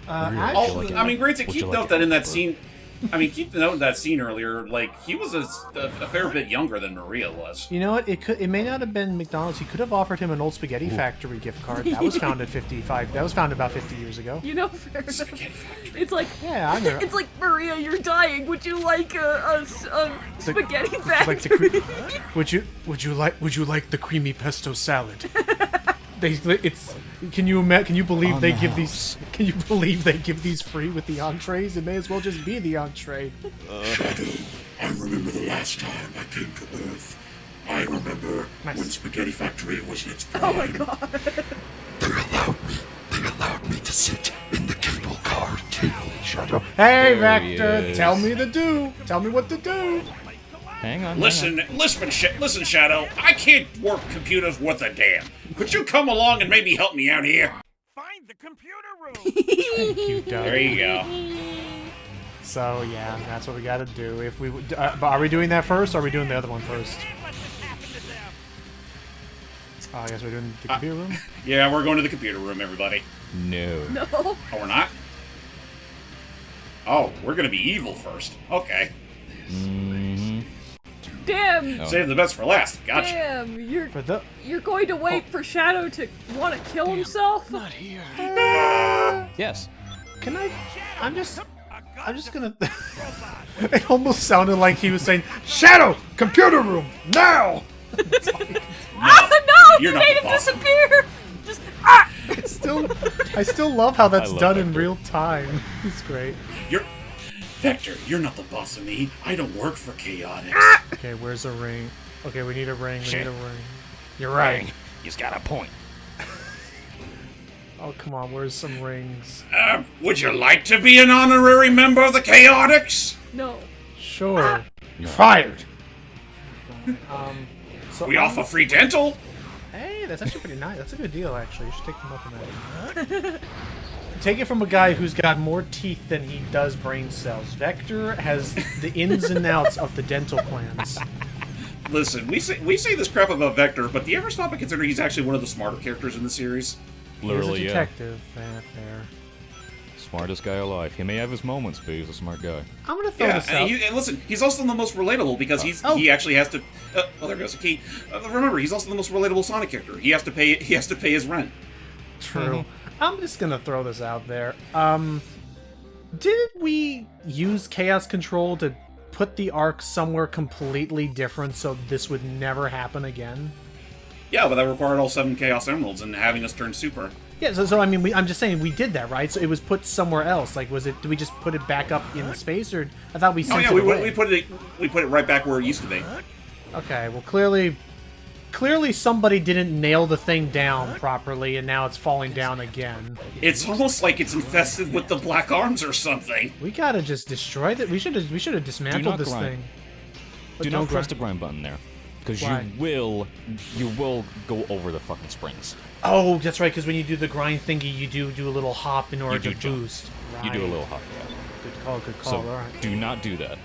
Oh, I mean, granted, Would you keep like note it that in that for- scene. I mean, keep the note in that scene earlier. Like he was a fair bit younger than Maria was. You know what? It may not have been McDonald's. He could have offered him an old spaghetti factory gift card. That was founded 55. That was founded about 50 years ago. You know, fair enough. Spaghetti Factory. It's like, Yeah, I know. it's like, Maria, you're dying. Would you like a spaghetti Like factory? the would you like the creamy pesto salad? Can you believe they give these? Can you believe they give these free with the entrees? It may as well just be the entree. Shadow, I remember the last time I came to Earth. I remember when Spaghetti Factory was in its prime. Oh my god. They allowed me to sit in the cable car table, Shadow. Hey, There he Vector, is. tell me what to do. Hang on. Listen, Shadow. I can't work computers worth a damn. Could you come along and maybe help me out here? Find the computer room. Thank you, Doug. There you go. So yeah, that's what we got to do. If we, but are we doing that first, or are we doing the other one first? Oh, I guess we're doing the computer room. Yeah, we're going to the computer room, everybody. No. No. Oh, we're not? Oh, we're gonna be evil first. Okay. Damn. Oh. Save the best for last. Gotcha. Damn. For the You're going to wait for Shadow to want to kill himself? Not here. Yes. can I'm just gonna. It almost sounded like he was saying, "Shadow, computer room now." Ah, no! You're You not made the him boss. disappear! Just, ah! I still love how that's I love done that in bit. real time. It's great. Vector, you're not the boss of me. I don't work for Chaotix. Okay, where's a ring? Okay, we need a ring. We Shit. need a ring. You're right. He's got a point. Oh, come on. Where's some rings? Would you like to be an honorary member of the Chaotix? No. Sure. You're fired. So We offer free dental. Hey, that's actually pretty nice. That's a good deal, actually. You should take them up on that. Take it from a guy who's got more teeth than he does brain cells. Vector has the ins and outs of the dental plans. Listen, we say this crap about Vector, but do you ever stop and consider he's actually one of the smarter characters in the series? Literally, He's a yeah. detective. Fair. Smartest guy alive. He may have his moments, but he's a smart guy. I'm gonna throw Yeah, this out. and listen, he's also the most relatable because he actually has to. Oh, there goes a key. Remember, he's also the most relatable Sonic character. He has to pay his rent. True. I'm just gonna throw this out there. Didn't we use Chaos Control to put the arc somewhere completely different so this would never happen again? Yeah, but that required all 7 Chaos Emeralds and having us turn super. Yeah, so I mean, I'm just saying we did that, right? So it was put somewhere else. Like, was it? Did we just put it back up in space, or I thought we Oh sent yeah, it we away? put it right back where it used to be. Okay, well, clearly somebody didn't nail the thing down properly, and now it's falling down again. It's almost like it's infested with the black arms or something. We gotta just destroy it. We should have dismantled not this grind. thing. But Do don't not press the grind. grind button there, because Why? you will go over the fucking springs. Oh, that's right. Because when you do the grind thingy, you do a little hop in order do to jump. boost. You do a Right. little hop. Yeah. Good call. Good call. So All right. do not do that.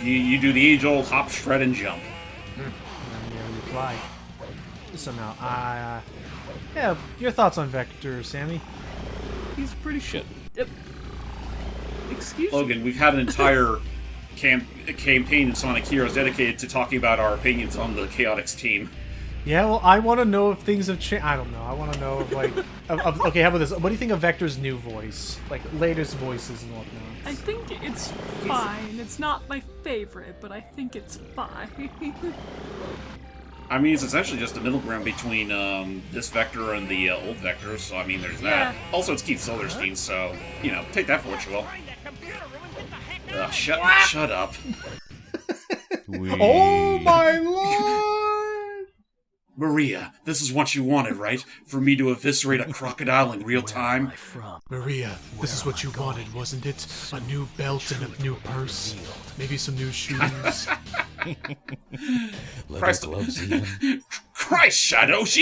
You do the age-old hop, shred, and jump. And then you fly. Somehow. Yeah. Your thoughts on Vector, Sammy? He's pretty Shit. Excuse me. Logan, we've had an entire campaign in Sonic Heroes dedicated to talking about our opinions on the Chaotix team. Yeah. Well, I want to know if things have changed. I don't know. I want to know if like. Okay. How about this? What do you think of Vector's new voice? Like latest voices and whatnot. I think it's fine. It's not my favorite, but I think it's fine. I mean, it's essentially just a middle ground between this Vector and the old Vector, so I mean, there's that. Yeah. Also, it's Keith Silverstein, so, you know, take that for what you will. Shut up. Oh my lord! Maria, this is what you wanted, right? For me to eviscerate a crocodile in real time? Maria, this is what you wanted, wasn't it? A new belt and a new purse. Maybe some new shoes. Christ, gloves even. Christ, Shadow, she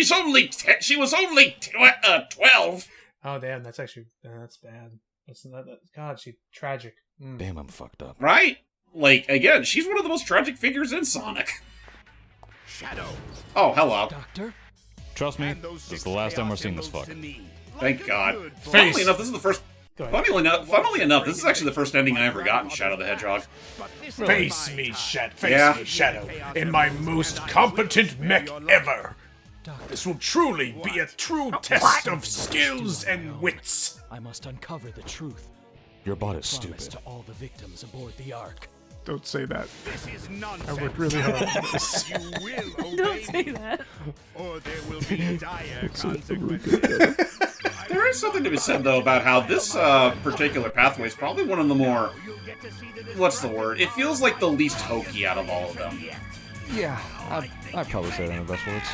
was only 12. Oh damn, that's actually that's bad. God, she tragic. Damn, I'm fucked up. Right? Like, again, she's one of the most tragic figures in Sonic. Shadow. Oh, hello. Doctor. Trust me, this is the last time we're seeing this fuck. Thank God. Face. Funnily enough, this is the first... Go ahead. Funnily enough, this is actually the first ending I ever got in Shadow the Hedgehog. Face me, Yeah. Shadow, in my most competent mech ever. This will truly be a true test of skills and wits. I must uncover the truth. Your bot is Promise stupid. to all the victims aboard the Ark. Don't say that. This is nonsense. I worked really hard on this. You will obey Don't say me, that. or there will be dire consequences. There is something to be said, though, about how this particular pathway is probably one of the more... What's the word? It feels like the least hokey out of all of them. Yeah, I'd probably say that in the best words.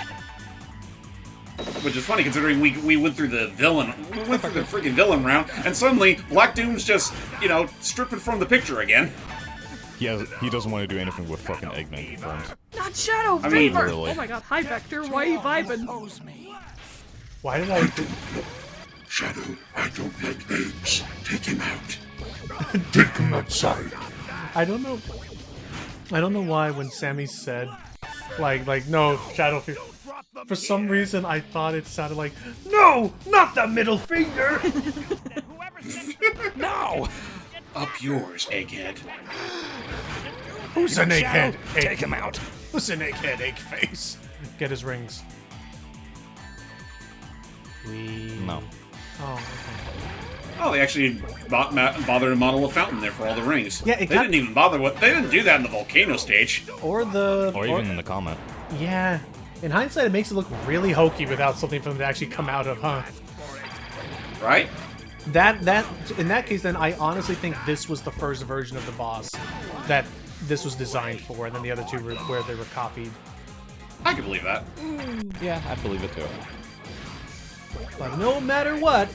Which is funny, considering we went through the freaking villain round, and suddenly Black Doom's just, you know, stripping from the picture again. He doesn't want to do anything with fucking Eggman confirmed. Not Shadow, I mean, Favor! really. Oh my god, hi Vector, why are you vibing? Why did I? Shadow, I don't like names. Take him out. Take him outside. I don't know why when Sammy said, like no, Shadow, for some reason I thought it sounded like, no, not the middle finger! No! Up yours, egghead. Who's an egghead? Take him out. Who's an egghead, egg face? Get his rings. No. Oh, okay. Oh, they actually bothered to model a fountain there for all the rings. Yeah, they didn't even bother with. They didn't do that in the volcano stage. Or even in the comment. Yeah. In hindsight, it makes it look really hokey without something for them to actually come out of, huh? Right? That in that case, then I honestly think this was the first version of the boss that this was designed for, and then the other two were where they were copied. I can believe that. Yeah, I believe it too. But no matter what,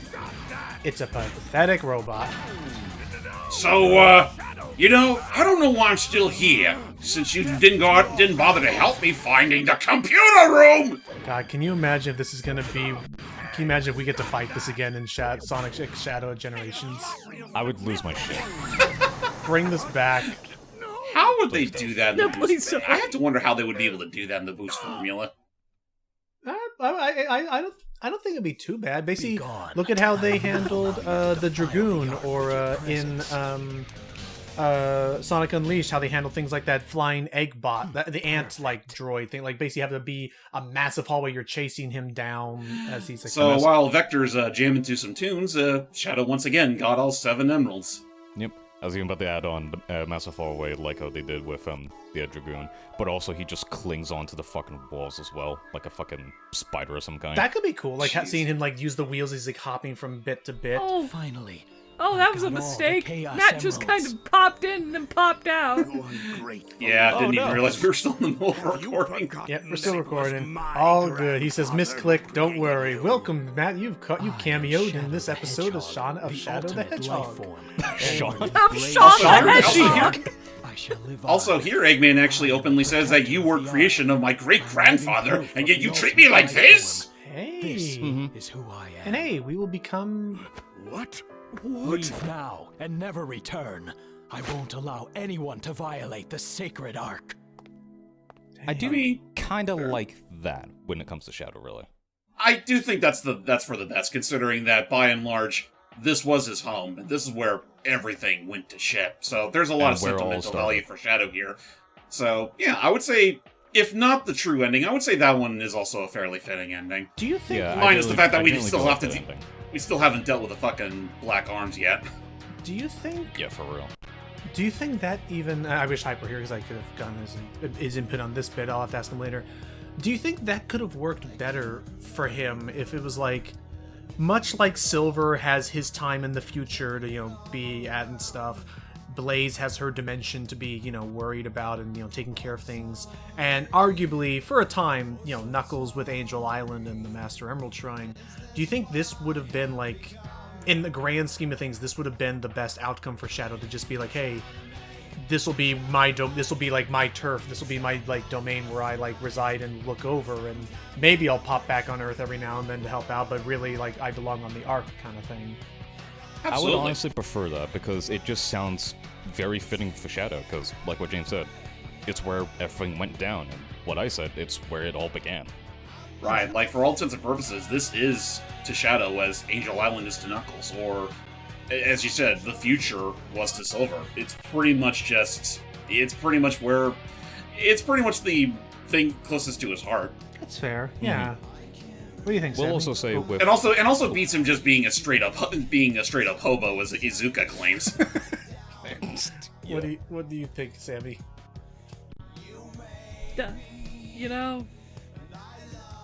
it's a pathetic robot. So, you know, I don't know why I'm still here, since you didn't bother to help me finding the computer room! God, can you imagine if this is gonna be... Can you imagine if we get to fight this again in Sonic Shadow Generations? I would lose my shit. Bring this back. How would they do that in the please boost? don't. I have to wonder how they would be able to do that in the boost formula. I don't think it'd be too bad. Basically, look at how they handled the Dragoon, or in Sonic Unleashed, how they handle things like that flying egg bot, the ant-like droid thing. Like, basically have to be a massive hallway you're chasing him down as he's... Like, So while Vector's jamming to some tunes, Shadow once again got all 7 emeralds. Yep. I was even about to add on Massive Hallway, like how they did with the Dragoon, but also he just clings onto the fucking walls as well, like a fucking spider of some kind. that could be cool, like seeing him like use the wheels. He's like hopping from bit to bit. Oh, Finally. oh, that was a got all the mistake. Chaos Matt just kind Emeralds. of popped in and then popped out. Yeah, didn't even no. realize we were still in the middle of recording. Yep, we're still recording. All good. He says, "Misclick, don't worry. Welcome, Matt. You've cameoed in this episode of Shadow the Hedgehog." Sean. I'm Sean the Sean. Hedgehog. I shall live on. Also, here Eggman actually openly says that you were creation of my great-grandfather, and yet you treat me like this? Hey. This is who I am. And hey, we will become... What? Leave now and never return. I won't allow anyone to violate the sacred ark. I do mean, kind of like that when it comes to Shadow, really. I do think that's for the best, considering that, by and large, this was his home, and this is where everything went to shit. So there's a lot of And where it all sentimental started. value for Shadow here. So, yeah, I would say, if not the true ending, I would say that one is also a fairly fitting ending. Do you think... Yeah, Minus the fact that I we generally still go have with to that ending. we still haven't dealt with the fucking black arms yet. Do you think... Yeah, for real. Do you think that even... I wish Hype were here because I could have gotten his input on this bit. I'll have to ask him later. Do you think that could have worked better for him if it was like... Much like Silver has his time in the future to, be at and stuff, Blaze has her dimension to be, worried about and, taking care of things. And arguably, for a time, Knuckles with Angel Island and the Master Emerald Shrine. Do you think this would have been like... In the grand scheme of things, this would have been the best outcome for Shadow to just be like, hey, this will be my this will be like my turf. This will be my like domain where I like reside and look over, and maybe I'll pop back on Earth every now and then to help out, but really like I belong on the Ark kind of thing. Absolutely. I would honestly prefer that because it just sounds very fitting for Shadow. Because, like what James said, it's where everything went down, and what I said, it's where it all began. Right, like for all intents and purposes, this is to Shadow as Angel Island is to Knuckles, or as you said, the future was to Silver. It's pretty much the thing closest to his heart. That's fair. Yeah. What do you think, We'll Sammy? also say with And also beats him just being a straight up hobo, as Izuka claims. What do you think, Sammy?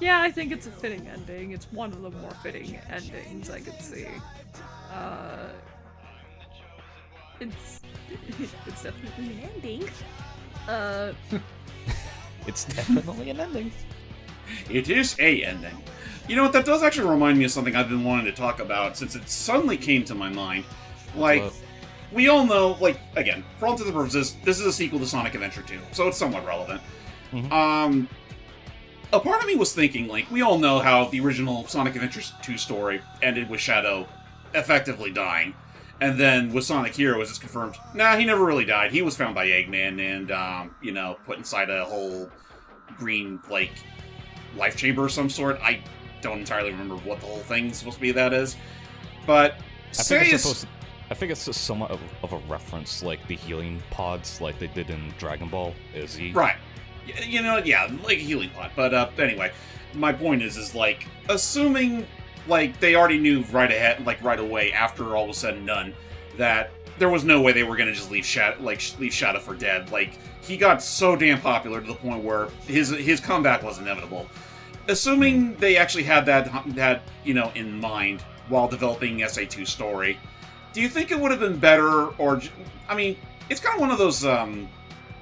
Yeah, I think it's a fitting ending. It's one of the more fitting endings I could see. It's definitely an ending. it's definitely an ending. It is a ending. You know what, that does actually remind me of something I've been wanting to talk about since it suddenly came to my mind. Like, we all know, like, again, for all intents and purposes, this is a sequel to Sonic Adventure 2, so it's somewhat relevant. a part of me was thinking, like, we all know how the original Sonic Adventures 2 story ended with Shadow effectively dying. And then with Sonic Heroes, it's confirmed, nah, he never really died. He was found by Eggman and, you know, put inside a whole green, like, life chamber of some sort. I don't entirely remember what the whole thing's supposed to be that is. But, I think it's just somewhat of a reference, like the healing pods, like they did in Dragon Ball Z. Right. You know, yeah, like a healing pod. But, anyway, my point is like, assuming, like, they already knew right ahead, like, right away, after all was said and done, that there was no way they were gonna just leave Shadow for dead. Like, he got so damn popular to the point where his comeback was inevitable. Assuming they actually had that, you know, in mind while developing SA2 story, do you think it would have been better, or, I mean, it's kind of one of those,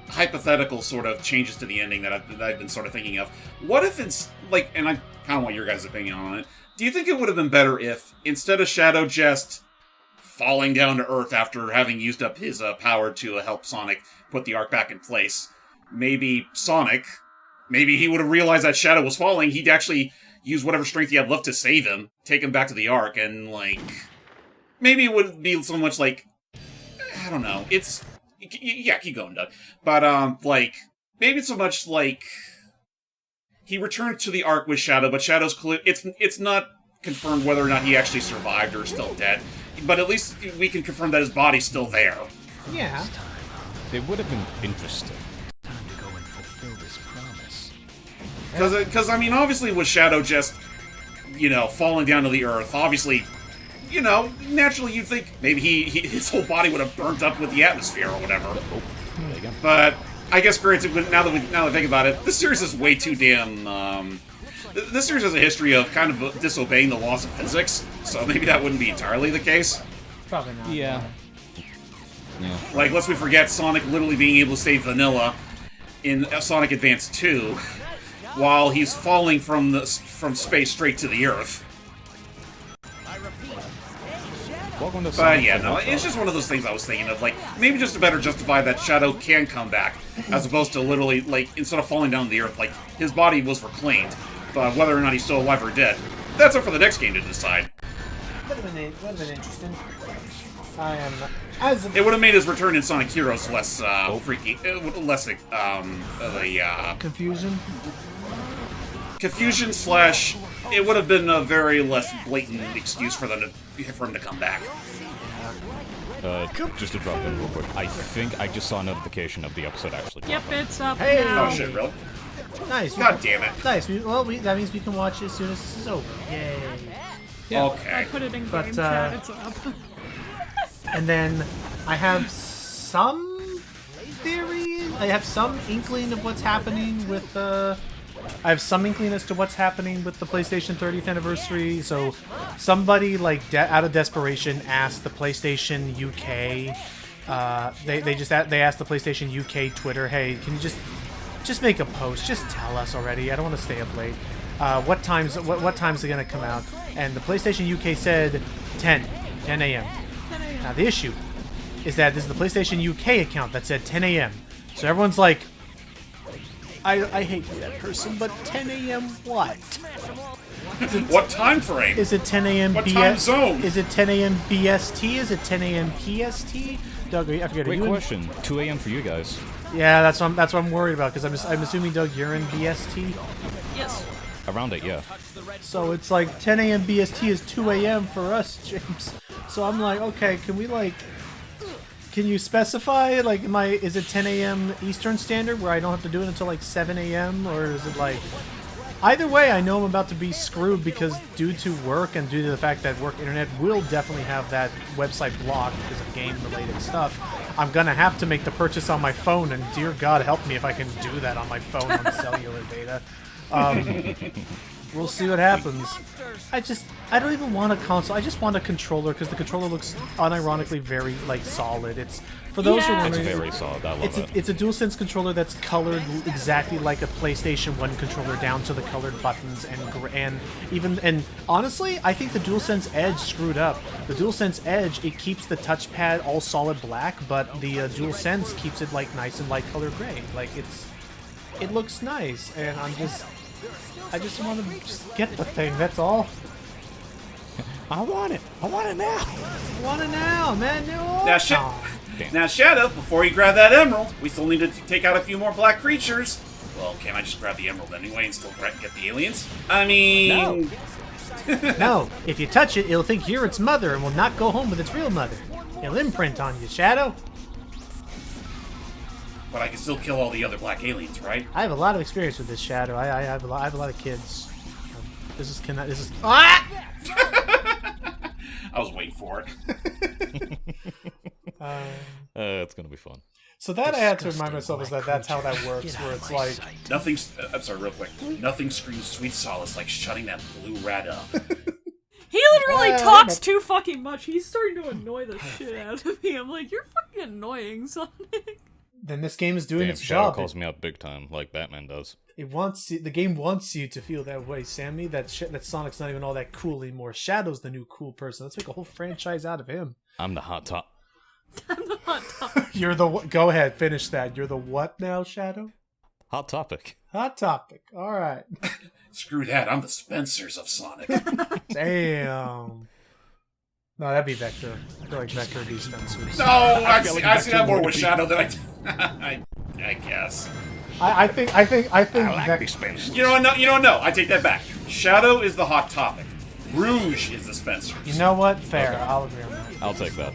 hypothetical sort of changes to the ending that I've been sort of thinking of. What if it's, like, and I kind of want your guys' opinion on it, do you think it would have been better if, instead of Shadow just falling down to Earth after having used up his power to help Sonic put the Ark back in place, maybe he would have realized that Shadow was falling, he'd actually use whatever strength he had left to save him, take him back to the Ark, and, like, maybe it wouldn't be so much like, I don't know, it's, yeah, keep going, Doug. But, like, maybe it's so much like, he returned to the Ark with Shadow, but Shadow's it's not confirmed whether or not he actually survived or is still dead. But at least we can confirm that his body's still there. Yeah. It would have been interesting. Time to go and fulfill this promise. Because, I mean, obviously with Shadow just, you know, falling down to the Earth, obviously, you know, naturally you'd think maybe his whole body would have burnt up with the atmosphere or whatever. Oh, there you go. But I guess, granted, now that I think about it, this series is way too damn. This series has a history of kind of disobeying the laws of physics, so maybe that wouldn't be entirely the case. Probably not. Yeah. Like, lest we forget Sonic literally being able to save Vanilla in Sonic Advance 2 while he's falling from space straight to the Earth. Welcome to But yeah, no, it's just one of those things I was thinking of. Like, maybe just to better justify that Shadow can come back, as opposed to literally, like, instead of falling down to the Earth, like, his body was reclaimed. But whether or not he's still alive or dead, that's up for the next game to decide. Would have been interesting. It would have made his return in Sonic Heroes less freaky, less confusion. Confusion slash, it would have been a very less blatant excuse for him to come back. Just to drop in real quick, I think I just saw a notification of the episode actually. Yep, it's up Hey! now. Oh shit, really? Nice. God damn it. Nice. That means we can watch it as soon as this is over. Yay. Yeah. Okay. I put it in But, game chat, it's up. And then I have some theory. I have some inkling of what's happening with I have some inkling as to what's happening with the PlayStation 30th anniversary. So somebody, like, out of desperation, asked the PlayStation UK. They asked the PlayStation UK Twitter, "Hey, can you just make a post? Just tell us already. I don't want to stay up late. What time's it gonna come out?" And the PlayStation UK said 10 a.m. Now the issue is that this is the PlayStation UK account that said 10 a.m. So everyone's like, I hate to be that person, but 10 a.m. what? What time frame? Is it 10 a.m. What time zone? Is it 10 a.m. BST? Is it 10 a.m. PST? Doug, I forget. Great question. 2 a.m. for you guys. Yeah, that's what I'm worried about, because I'm assuming, Doug, you're in BST. Yes. Around it, yeah. So it's like 10 a.m. BST is 2 a.m. for us, James. So I'm like, okay, can you specify, like, is it 10 a.m. Eastern Standard where I don't have to do it until like 7 a.m. or is it like, either way, I know I'm about to be screwed because due to work and due to the fact that work internet will definitely have that website blocked because of game-related stuff. I'm gonna have to make the purchase on my phone, and dear God help me if I can do that on my phone on cellular data. We'll see what happens. I don't even want a console. I just want a controller because the controller looks unironically very, like, solid. It's, for those who are It's wondering, very solid. I love it. it's a DualSense controller that's colored exactly like a PlayStation 1 controller, down to the colored buttons and honestly, I think the DualSense Edge screwed up. The DualSense Edge, it keeps the touchpad all solid black, but the DualSense keeps it, like, nice and light color gray. Like, it looks nice, and I just want to just get the thing, that's all. I want it. I want it now. I want it now, man. No. Now, Shadow, before you grab that emerald, we still need to take out a few more black creatures. Well, can't I just grab the emerald anyway and still get the aliens? I mean... No, if you touch it, it'll think you're its mother and will not go home with its real mother. It'll imprint on you, Shadow. But I can still kill all the other black aliens, right? I have a lot of experience with this, Shadow. I have a lot of kids. This is ah! I was waiting for it. It's gonna be fun. So that I had to remind myself is that's how that works, where it's like... I'm sorry, real quick. Nothing screams sweet solace like shutting that blue rat up. He literally talks too fucking much. He's starting to annoy the shit out of me. I'm like, you're fucking annoying, Sonic. Then this game is doing its Shadow job. calls me out big time, like Batman does. The game wants you to feel that way, Sammy. That Sonic's not even all that cool anymore. Shadow's the new cool person. Let's make a whole franchise out of him. I'm the hot top. I'm the hot topic. You're the... Go ahead, finish that. You're the what now, Shadow? Hot topic. Hot topic. All right. Screw that. I'm the Spencers of Sonic. Damn. No, that'd be Vector. I feel like Vector would be Spencers. No, I see that more with Shadow than I guess. I think Spencers. You know what? No. I take that back. Shadow is the Hot Topic. Rouge is the Spencers. You know what? Fair. Okay. I'll agree on that. I'll take that.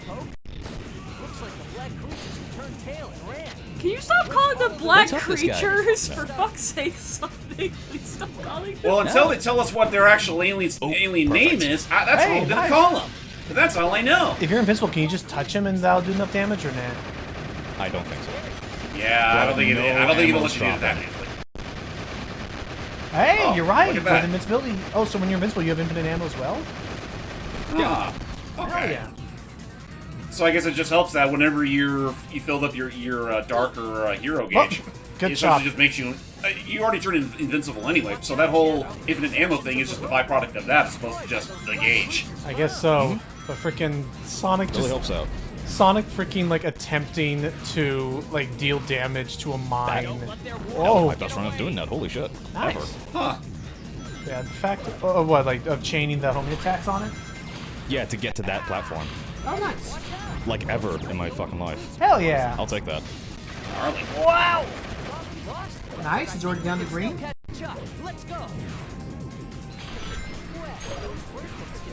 Can you stop calling them black creatures? For fuck's sake, something. Please stop calling them. Well, until they tell us what their actual alien name is, that's all I'm gonna call them. That's all I know. If you're invincible, can you just touch him and that'll do enough damage or not? I don't think so. Yeah, I don't think it'll let you do that easily. Hey, you're right. With invincibility. Oh, so when you're invincible, you have infinite ammo as well? Yeah. Okay. Hell yeah. So I guess it just helps that whenever you filled up your darker hero gauge, good it job. just makes you. You already turned invincible anyway, so that whole infinite ammo thing is just a byproduct of that, as opposed to just the gauge. I guess so. But freaking Sonic just really helps out. Sonic freaking like attempting to like deal damage to a mine. That was my best run of doing that. Holy shit! Nice. Ever. Huh? Yeah, the fact of what, like of chaining the homing attacks on it. Yeah, to get to that platform. Oh, nice. Like ever in my fucking life. Hell yeah. I'll take that. Gnarly. Wow. Nice. He's already down to green.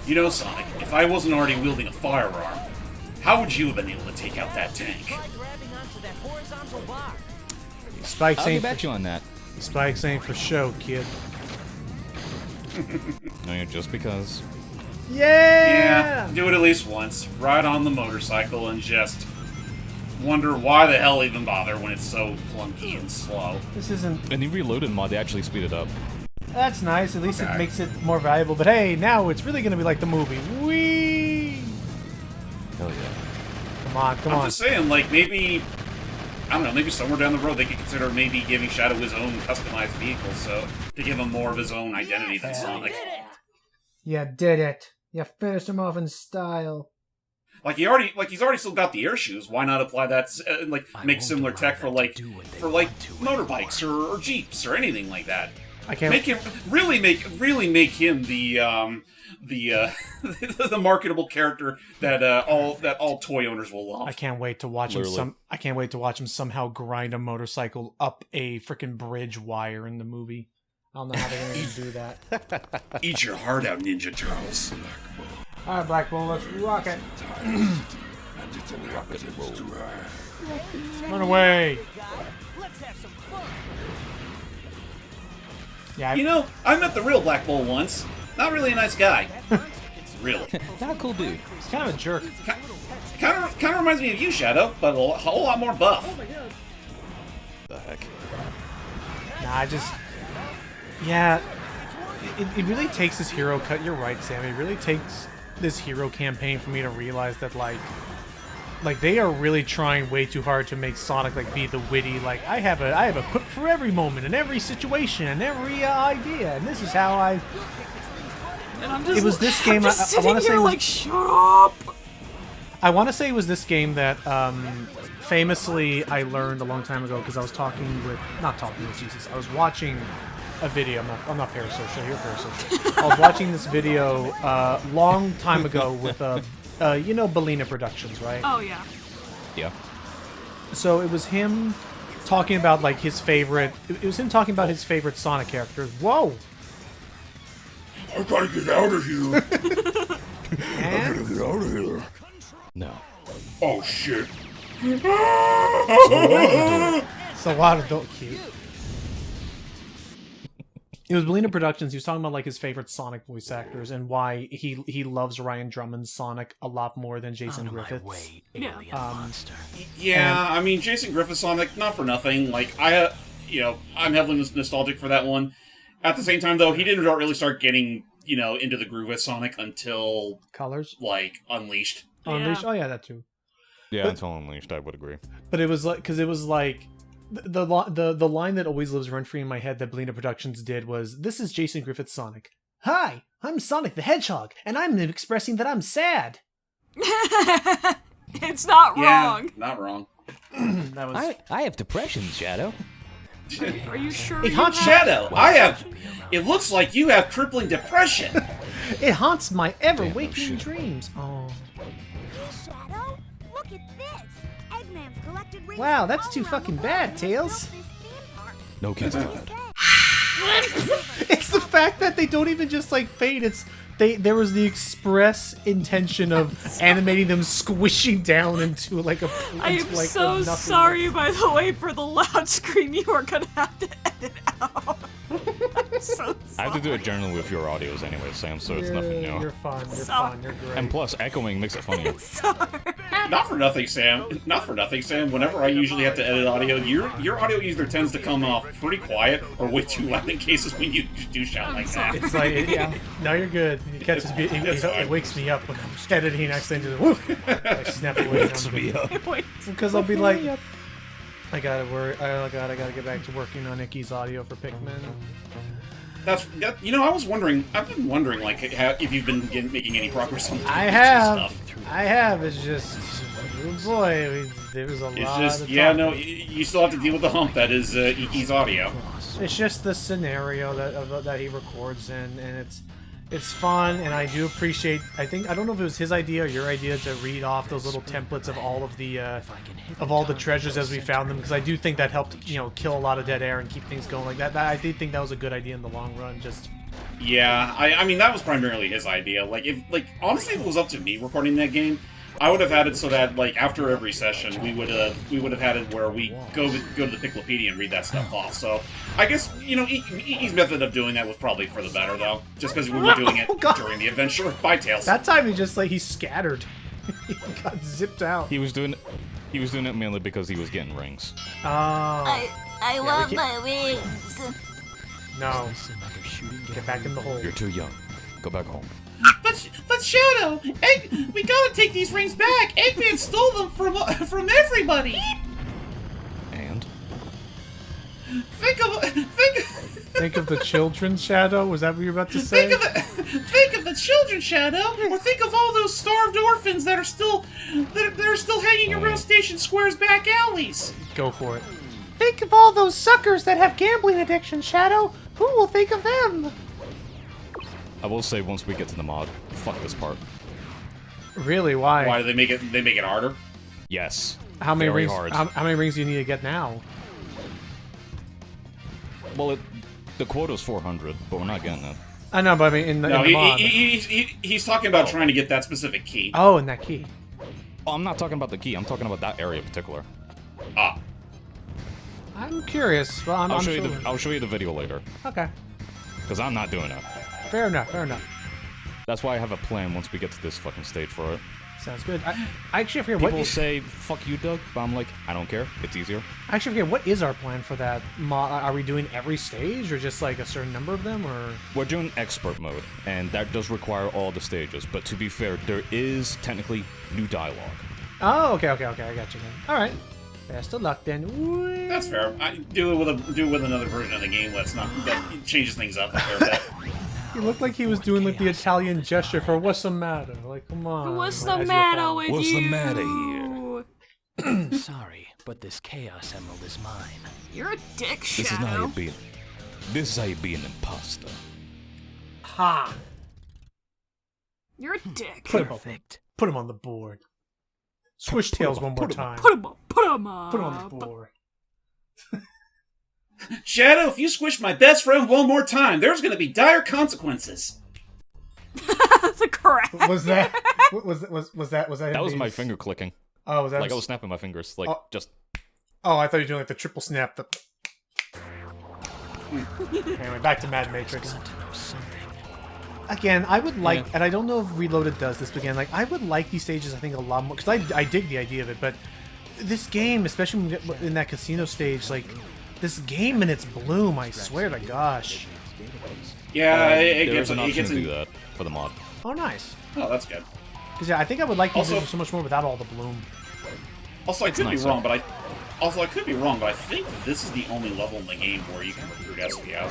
You know, Sonic, if I wasn't already wielding a firearm, how would you have been able to take out that tank? Spikes I'll ain't get back you on that. Spikes ain't for show, kid. No, just because. Yeah! Do it at least once. Ride on the motorcycle and just wonder why the hell even bother when it's so clunky and slow. This isn't... And the Reloaded mod, they actually speed it up. That's nice. At least it makes it more valuable. But hey, now it's really going to be like the movie. Whee! Hell yeah. Come on. I'm just saying, like, maybe... I don't know, maybe somewhere down the road they could consider maybe giving Shadow his own customized vehicle, so to give him more of his own identity than Sonic. You did it. You finished him off in style. He's already still got the air shoes. Why not apply that? Make similar tech for motorbikes or jeeps or anything like that. I can't make him really make him the the marketable character that all toy owners will love. I can't wait to watch him. I can't wait to watch him somehow grind a motorcycle up a freaking bridge wire in the movie. I don't know how they're going to do that. Eat your heart out, Ninja Turtles. Alright, Black Bull, let's rock it. Run away. Yeah, you know, I met the real Black Bull once. Not really a nice guy. Really. Not a cool dude. He's kind of a jerk. Kind of reminds me of you, Shadow, but a whole lot more buff. Oh my god. The heck? Nah, yeah, it really takes this hero cut. You're right, Sam. It really takes this hero campaign for me to realize that, like they are really trying way too hard to make Sonic be the witty. Like I have a quip for every moment and every situation and every idea, and this is how I. And I'm just, it was this game. I'm just sitting here shut up. I want to say it was this game that famously I learned a long time ago because I was I was watching a video. I'm not parasocial. You're parasocial. I was watching this video long time ago with you know, Bellina Productions, right? Oh yeah. Yeah. So it was him talking about like his favorite. It was him talking about his favorite Sonic characters. Whoa! I gotta get out of here. I And gotta get out of here. No. Oh shit. it's a lot of don't cute. It was Bellina Productions. He was talking about like his favorite Sonic voice actors and why he loves Ryan Drummond's Sonic a lot more than Jason Griffith's. Yeah. Yeah, I mean, Jason Griffith's Sonic, not for nothing. Like, I'm heavily nostalgic for that one. At the same time, though, he didn't really start getting, into the groove with Sonic until, Colors? like, Unleashed. Unleashed? Oh yeah, that too. Yeah, But- until Unleashed, I would agree. But it was like, because it was like, the line that always lives rent free in my head that Bellina Productions did was, "This is Jason Griffith's Sonic. Hi, I'm Sonic the Hedgehog, and I'm expressing that I'm sad." It's not wrong. Yeah, not wrong. That was I have depression, Shadow. Are you sure? It you haunts have- Shadow, it looks like you have crippling depression. it haunts my ever Damn, no waking shit. dreams. Oh, Shadow, look at this. Eggman's collected rings wow, from that's all too around fucking the bad, world Tails. and built this theme park. No kids What do allowed. you say? It's the fact that they don't even just like fade. It's there was the express intention of animating them squishing down into like a. I into, am like, so a nothingness. sorry, by the way, for the loud scream you are gonna have to edit out. I'm so I have to do sorry. it generally with your audios anyway, Sam, so it's nothing You're new. fun. You're Sorry. fun. You're great. And plus, echoing makes it funnier. Not for nothing, Sam. Whenever I usually have to edit audio, your audio either tends to come off pretty quiet or way too loud in cases when you do shout like that. It's like, yeah. No, you're good. It catches me. It wakes me up when I'm editing. Accidentally, just whoop, like snap away. Wakes me up. Wait. Because I'll be like, I gotta work. I gotta get back to working on Icky's audio for Pikmin. I was wondering. I've been wondering, like, if you've been making any progress on the I Pikachu have. stuff. I have. It's just, oh boy, there was a It's lot just, of yeah, talk. no, you still have to deal with the hump that is Iki's audio. It's just the scenario that he records in, and it's fun, and I do appreciate. I don't know if it was his idea or your idea to read off those little templates of all of the treasures as we found them, because I do think that helped kill a lot of dead air and keep things going like that. I did think that was a good idea in the long run. Just Yeah, I mean that was primarily his idea. Honestly, if it was up to me recording that game, I would have had it so that after every session we would have had it where we go to the Piclopedia and read that stuff off. So I guess Iki's method of doing that was probably for the better though, just because we were doing it during the adventure. Bye, Tails. that time he scattered. He got zipped out. He was doing it mainly because he was getting rings. Oh I want my wings. no! Get back in the hole. You're too young. Go back home. But Shadow, we gotta take these rings back. Eggman stole them from everybody. And? Think of the children, Shadow. Was that what you were about to say? Think of the children, Shadow, or think of all those starved orphans that are still hanging around Station Square's back alleys. Go for it. Think of all those suckers that have gambling addiction, Shadow. Who will think of them? I will say once we get to the mod, fuck this part. Really? Why? Why do they make it harder? Yes. How many Very rings? hard. How many rings do you need to get now? Well, the quota's 400, but we're not getting it. I know, but I mean in the mod. He's talking about trying to get that specific key. Oh, in that key. Oh, I'm not talking about the key. I'm talking about that area in particular. Ah. I'm curious. Well, I'm I'll show sure. you I'll show you the video later, Okay. because I'm not doing it. Fair enough. Fair enough. That's why I have a plan once we get to this fucking stage for it. Sounds good. I actually forget People what. say, fuck you, Doug, but I'm like, I don't care. It's easier. I actually forget what is our plan for that mod. Are we doing every stage or just like a certain number of them, or? We're doing expert mode, and that does require all the stages, but to be fair, there is technically new dialogue. Oh, okay. I got you, man. All right. Best of luck then. Whee! That's fair. Do it with another version of the game. That changes things up a fair bit. He looked like he was doing like the Italian gesture for "What's the matter?" Like, come on. What's like, the as matter you're with What's you? the matter Sorry, but this Chaos Emerald is mine. You're a dick, This is not how Shadow. you beat. This is how you be an imposter. Ha! You're a dick. Put him on the board. Squish tails one more time. Put him up. Put him up. Put him on the board. Shadow, if you squish my best friend one more time, there's going to be dire consequences. That's correct. Was that? That was my finger clicking. Oh, was that? Like I was snapping my fingers, like just. Oh, I thought you were doing like the triple snap. Anyway, back to Mad Matrix. Again, I would like, and I don't know if Reloaded does this, but again, like I would like these stages. I think a lot more because I dig the idea of it, but this game, especially in that casino stage, like this game in its bloom, I swear to gosh. Yeah, there's an option to do that for the mod. Oh, nice. Oh, that's good. Because yeah, I think I would like these Also- so much more without all the bloom. Also, I could be nice, wrong, but I think this is the only level in the game where you can recruit SPO.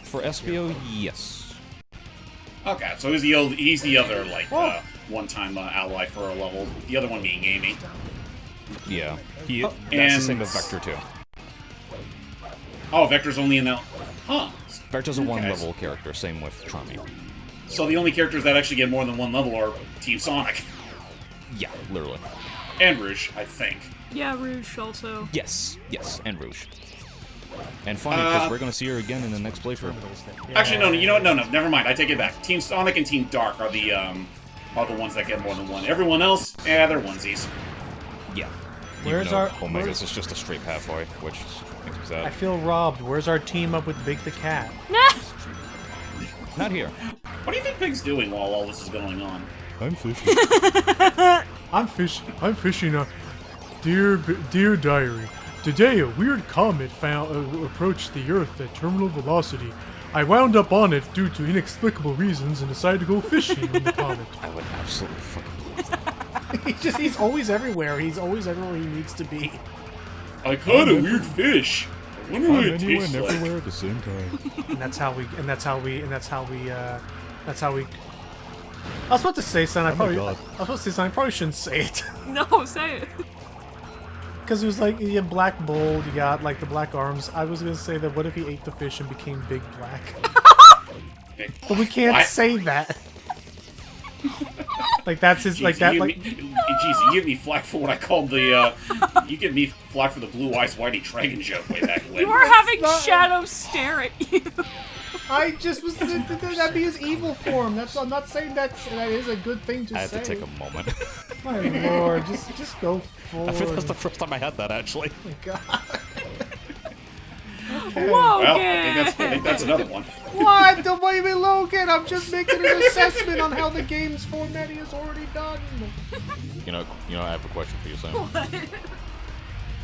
For SBO, yes. Okay, so he's the other like one-time ally for a level. The other one being Amy. Yeah. That's and- the same with Vector too. Oh, Vector's only in that. Huh. Vector's a one-level character, same with Trami. So the only characters that actually get more than one level are Team Sonic Yeah, literally. and Rouge, I think. Yeah, Rouge also. Yes, and Rouge. And funny, because we're going to see her again in the next playthrough. Actually, no, you know what? No, never mind. I take it back. Team Sonic and Team Dark are the ones that get more than one. Everyone else, they're onesies. Yeah. Where's Even though our- Omega's is just a straight pathway, which makes me I sad. feel robbed. Where's our team up with Big the Cat? Not here. What do you think Pig's doing while all this is going on? I'm fishing. I'm fishing a dear diary. Today, a weird comet approached the Earth at terminal velocity. I wound up on it due to inexplicable reasons and decided to go fishing on the comet. I would absolutely fucking believe that. He's always everywhere. He's always everywhere he needs to be. I caught a weird fish. I wonder what it Anywhere tastes and like. everywhere at the same time. And that's how we. I was about to say something. I probably shouldn't say it. No, say it. Because it was like, you have Black Bolt, you got like the black arms. I was gonna say that what if he ate the fish and became Big Black? But we can't say that. Like that's his, like that, like. Jeez, you give me flack for what I called the. You give me flack for the Blue Eyes Whitey Dragon joke way back when. You were having Shadow stare at you. I just was that'd be his evil form. I'm not saying that is a good thing to I had say. to take a moment. My lord, just go forward. I think that's the first time I had that, actually. Oh my god. Whoa, Well, I think that's another one. What? Don't blame me, Logan. I'm just making an assessment on how the game's formatting is already done. You know, I have a question for you, Sam.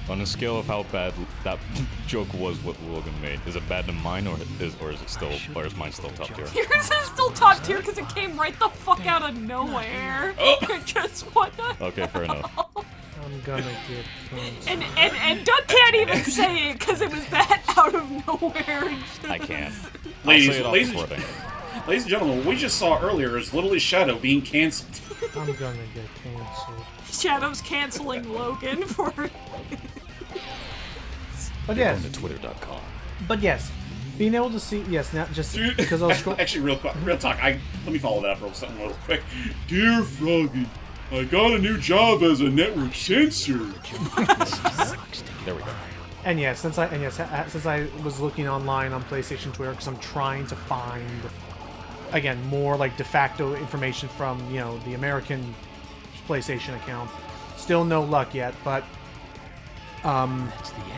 On a scale of how bad that joke was, what Logan made, is it bad than mine, or is mine still top tier? Yours is still top tier because it came right the fuck out of nowhere. Just what the Okay, fair enough. I'm gonna get canceled. And Doug can't even say it because it was that out of nowhere. I can't. Ladies, I'll say it off ladies, recording. ladies and gentlemen, what we just saw earlier is literally Shadow being cancelled. I'm gonna get canceled. Shadow's canceling Logan for. But yes, On to twitter.com. but yes, being able to see, yes, not just because I was scrolling. Actually, real talk. Let me follow that up real something real quick. Dear Froggy, I got a new job as a network censor. There we go. And yes, since I was looking online on PlayStation Twitter because I'm trying to find, again, more like de facto information from the American PlayStation account. Still no luck yet, but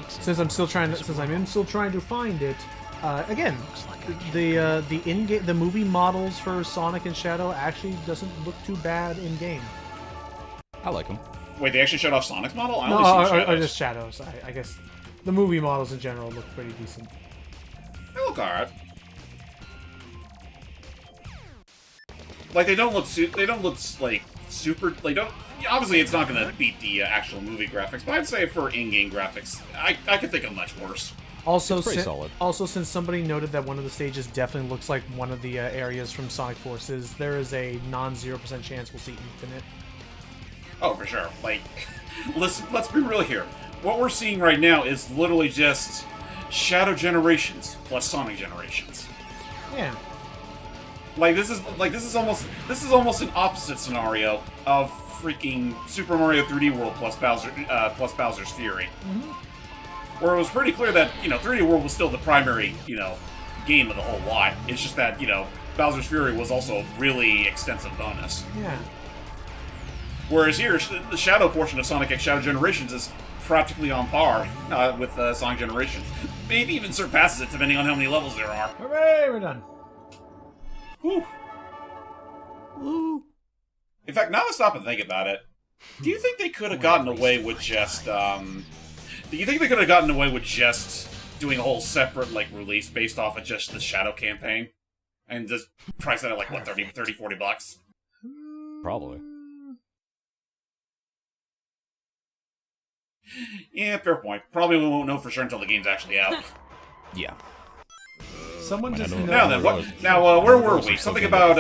since I'm still trying to find it, again, the movie models for Sonic and Shadow actually doesn't look too bad in game. I like him. Wait, they actually showed off Sonic's model? I No, only see or Shadows. just Shadows. I guess the movie models in general look pretty decent. They look alright. Like they don't look like super. They don't. Obviously, it's not going to beat the actual movie graphics, but I'd say for in-game graphics, I could think of much worse. Also, It's pretty solid. Also, since somebody noted that one of the stages definitely looks like one of the areas from Sonic Forces, there is a non-0% chance we'll see Infinite. Oh, for sure. Like, let's be real here. What we're seeing right now is literally just Shadow Generations plus Sonic Generations. Yeah. This is almost an opposite scenario of freaking Super Mario 3D World plus Bowser's Fury. Where it was pretty clear that, 3D World was still the primary, game of the whole lot. It's just that, Bowser's Fury was also a really extensive bonus. Yeah. Whereas here, the Shadow portion of Sonic X Shadow Generations is practically on par with Sonic Generations. Maybe even surpasses it, depending on how many levels there are. Hooray, we're done. Whew. Woo. In fact, now I stop and think about it. Do you think they could have gotten away with just, do you think they could have gotten away with just doing a whole separate, release based off of just the Shadow campaign? And just price it at, 30, 40 bucks? Probably. Yeah, fair point. Probably we won't know for sure until the game's actually out. Yeah. Someone just Now then, where were we? Something about,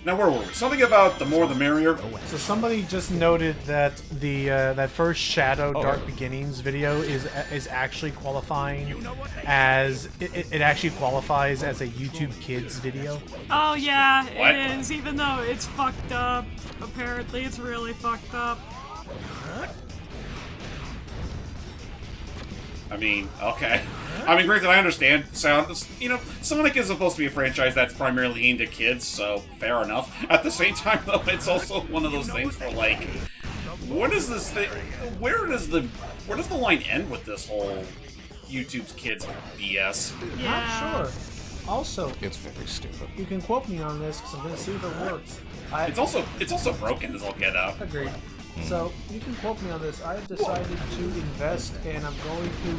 now where were we? Something about the more the merrier? So somebody just noted that the that first Shadow Dark Beginnings video is actually qualifying as it actually qualifies as a YouTube Kids video. Oh yeah, What? it is, even though it's fucked up. Apparently it's really fucked up. I mean, okay. I mean, granted, I understand. Sonic is supposed to be a franchise that's primarily aimed at kids, so fair enough. At the same time, though, it's also one of those things where, what is this thing? Where does the line end with this whole YouTube's kids BS? Yeah. Not sure. Also, It's very stupid. you can quote me on this because I'm going to see if it works. It's also broken as all get out. Agreed. So, you can quote me on this. I have decided to invest, and I'm going to...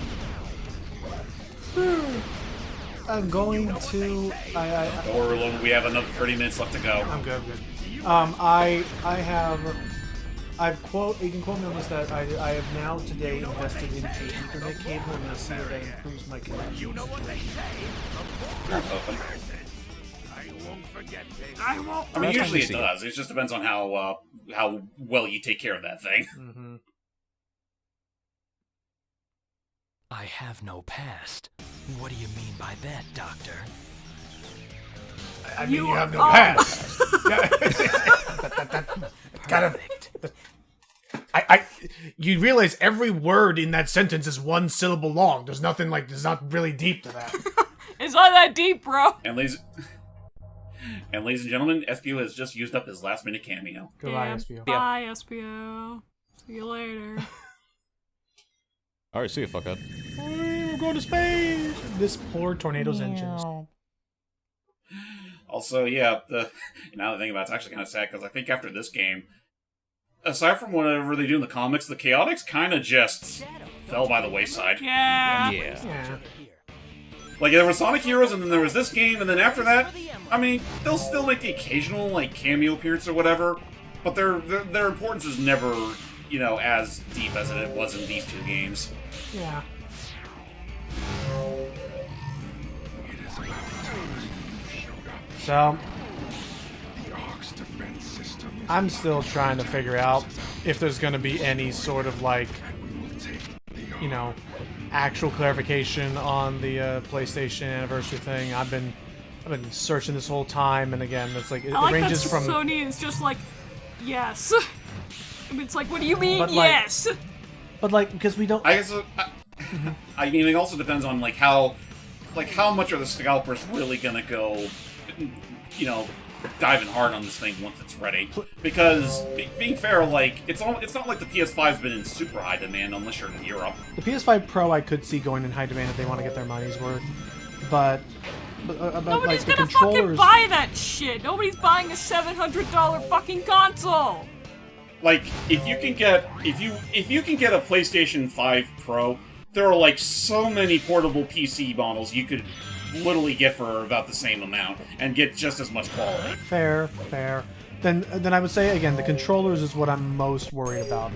Or we have another 30 minutes left to go. I'm good. You can quote me on this that I have now today invested into Ethernet cable, and I see that that improves my connection. I mean, usually it does. It just depends on how well you take care of that thing. Mm-hmm. I have no past. What do you mean by that, Doctor? I mean, you have no are- past. You realize every word in that sentence is one syllable long. There's nothing there's not really deep to that. It's not that deep, bro. And ladies and gentlemen, SPO has just used up his last-minute cameo. Goodbye, Yeah. SPO. Bye, SPO. See you later. Alright, see you, fuckhead. We're going to space. This poor tornado's engines. Also, yeah, now the thing about it's actually kind of sad, because I think after this game, aside from whatever they do in the comics, the Chaotix kind of just fell by the wayside. Yeah. Yeah. There was Sonic Heroes, and then there was this game, and then after that, I mean, they'll still make the occasional, cameo appearance or whatever, but their importance is never, as deep as it was in these two games. Yeah. So, I'm still trying to figure out if there's going to be any sort of actual clarification on the PlayStation anniversary thing. I've been searching this whole time, and again, it's it I like ranges that from Sony is just yes. I mean, it's what do you mean, But, yes? but because we don't. I guess, I mean, it also depends on, how much are the scalpers really gonna go, diving hard on this thing once it's ready. Because, being fair, it's not like the PS5's been in super high demand unless you're in Europe. The PS5 Pro I could see going in high demand if they want to get their money's worth, but Nobody's the gonna fucking controllers. buy that shit. Nobody's buying a $700 fucking console. If you can get a PlayStation 5 Pro, there are so many portable PC models you could literally get for about the same amount and get just as much quality. Fair. Then I would say again the controllers is what I'm most worried about.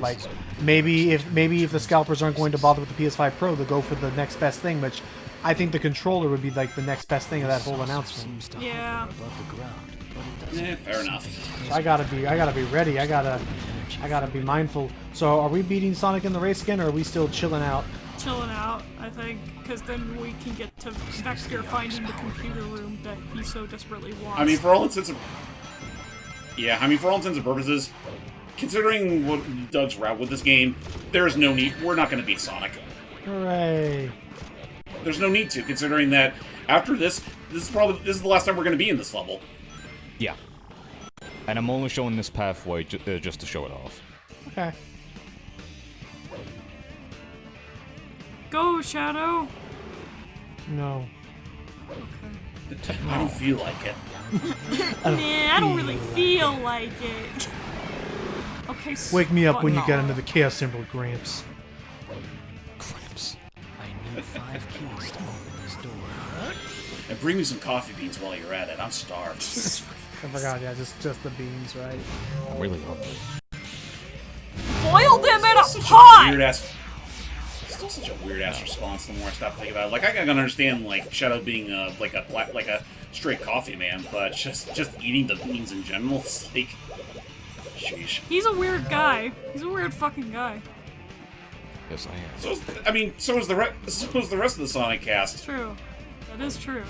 Maybe if the scalpers aren't going to bother with the PS5 Pro, they'll go for the next best thing, which I think the controller would be the next best thing of that whole announcement. Yeah. Yeah, fair enough. So I gotta be ready. I gotta be mindful. So are we beating Sonic in the race again, or are we still chilling out chilling out, I think, because then we can get to Vector finding the computer room that he so desperately wants. I mean, for all intents and purposes, considering what Doug's route with this game, there is no need. We're not going to beat Sonic. Hooray! There's no need to, considering that after this is the last time we're going to be in this level. Yeah. And I'm only showing this pathway just to show it off. Okay. Go, Shadow! No. I don't feel like it. Nah, I don't really feel like it. Okay, Wake me up when you no. get into the Chaos Emerald, Gramps. Gramps. I need 5 keys to open this door. And bring me some coffee beans while you're at it. I'm starved. I forgot, yeah, just the beans, right? I'm really hungry. Boil them in a Such pot! a weird ass. Still such a weird ass response. The more I stop thinking about it, like I can understand like Shadow being like a straight coffee man, but just eating the beans in general, it's like, sheesh. He's a weird guy. He's a weird fucking guy. Yes, I am. So is the rest of the Sonic cast. True. That is true.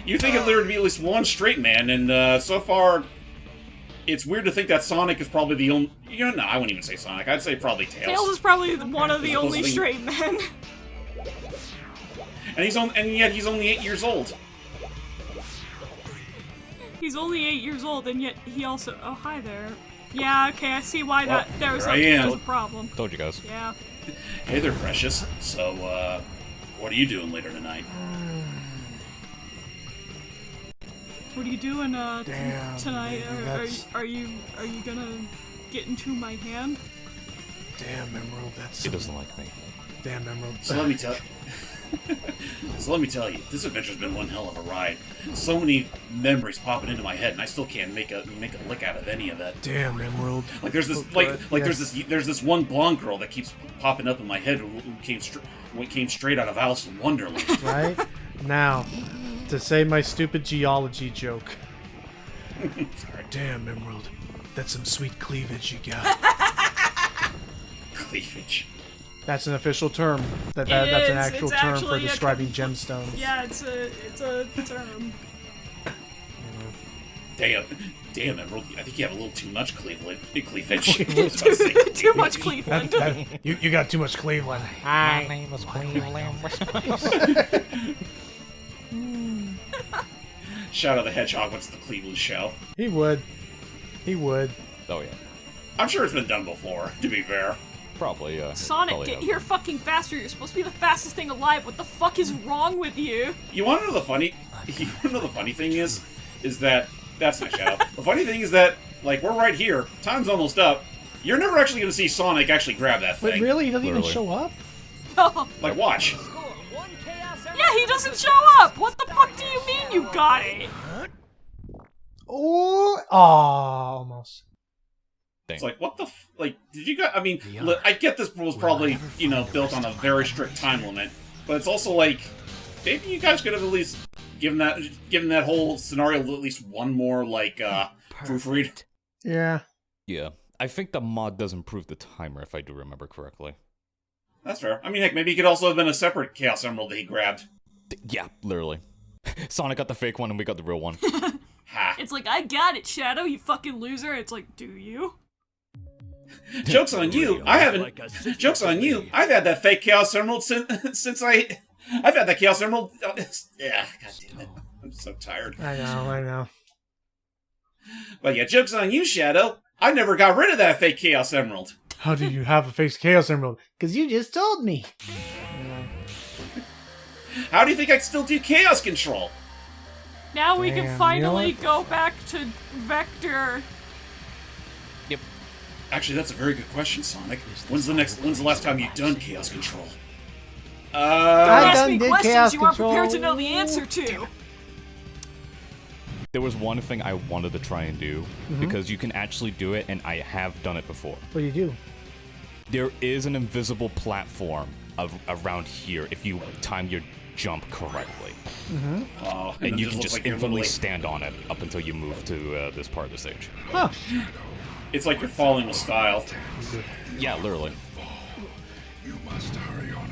You think there would be at least one straight man, and so far, it's weird to think that Sonic is probably the only. You know, no, I wouldn't even say Sonic. I'd say probably Tails. Tails is probably one of the As opposed only to being- straight men. And yet he's only 8 years old. He's only 8 years old, and yet he also. Oh, hi there. Yeah, okay, I see why Well, there's here I am. a problem. Told you guys. Yeah. Hey there, Precious. So, what are you doing later tonight? What are you doing Damn, tonight? baby, that's- Are you gonna get into my hand? Damn, Emerald, that's... He doesn't like me. Damn, Emerald. So let me tell you, this adventure's been one hell of a ride. So many memories popping into my head, and I still can't make a lick out of any of that. Damn, Emerald. Like there's this there's this one blonde girl that keeps popping up in my head who came straight out of Alice in Wonderland. Right? Now, to say my stupid geology joke. Sorry. Damn, Emerald. That's some sweet cleavage you got. Cleavage. That's an official term. That's an actual term for describing gemstones. Yeah, it's a term. Damn, Emerald. I think you have a little too much cleavage. Too much Cleveland. You got too much Cleveland. My name is Cleveland. Shadow the Hedgehog went to the Cleveland show. He would. He would. Oh, yeah. I'm sure it's been done before, to be fair. Probably, Sonic, probably get have. here fucking faster. You're supposed to be the fastest thing alive. What the fuck is wrong with you? You want to know the funny thing is that that's not Shadow. The funny thing is that, like, we're right here. Time's almost up. You're never actually going to see Sonic actually grab that thing. Wait, really? He doesn't even Literally. show up? Like, watch. Yeah, he doesn't show up. What the fuck do you mean you got it? Oh, almost. It's like, what the like, did you guys, I mean, I get this was probably, built on a very strict time limit, but it's also like, maybe you guys could have at least given that whole scenario at least one more, like, proofread. Yeah. Yeah. I think the mod does improve the timer, if I do remember correctly. That's fair. I mean, heck, maybe it could also have been a separate Chaos Emerald that he grabbed. Yeah, literally. Sonic got the fake one and we got the real one. Ha. It's like, I got it, Shadow, you fucking loser. It's like, do you? Joke's on you. I haven't. Joke's on you. I've had that fake Chaos Emerald since I've had that Chaos Emerald. Yeah, god damn it. I'm so tired. I know. But yeah, joke's on you, Shadow. I never got rid of that fake Chaos Emerald. How do you have a fake Chaos Emerald? Because you just told me. How do you think I still do Chaos Control? Now we Damn, can finally you know go back to Vector. Yep. Actually, that's a very good question, Sonic. When's the last time you've done Chaos Control? Don't ask me did questions Chaos you aren't Control. prepared to know the answer to. There was one thing I wanted to try and do, because you can actually do it, and I have done it before. What do you do? There is an invisible platform around here if you time your jump correctly. Oh, And you it can looks just like you're infinitely literally- stand on it up until you move to this part of the stage. Huh. It's like you're falling with style. Yeah, literally. You must hurry on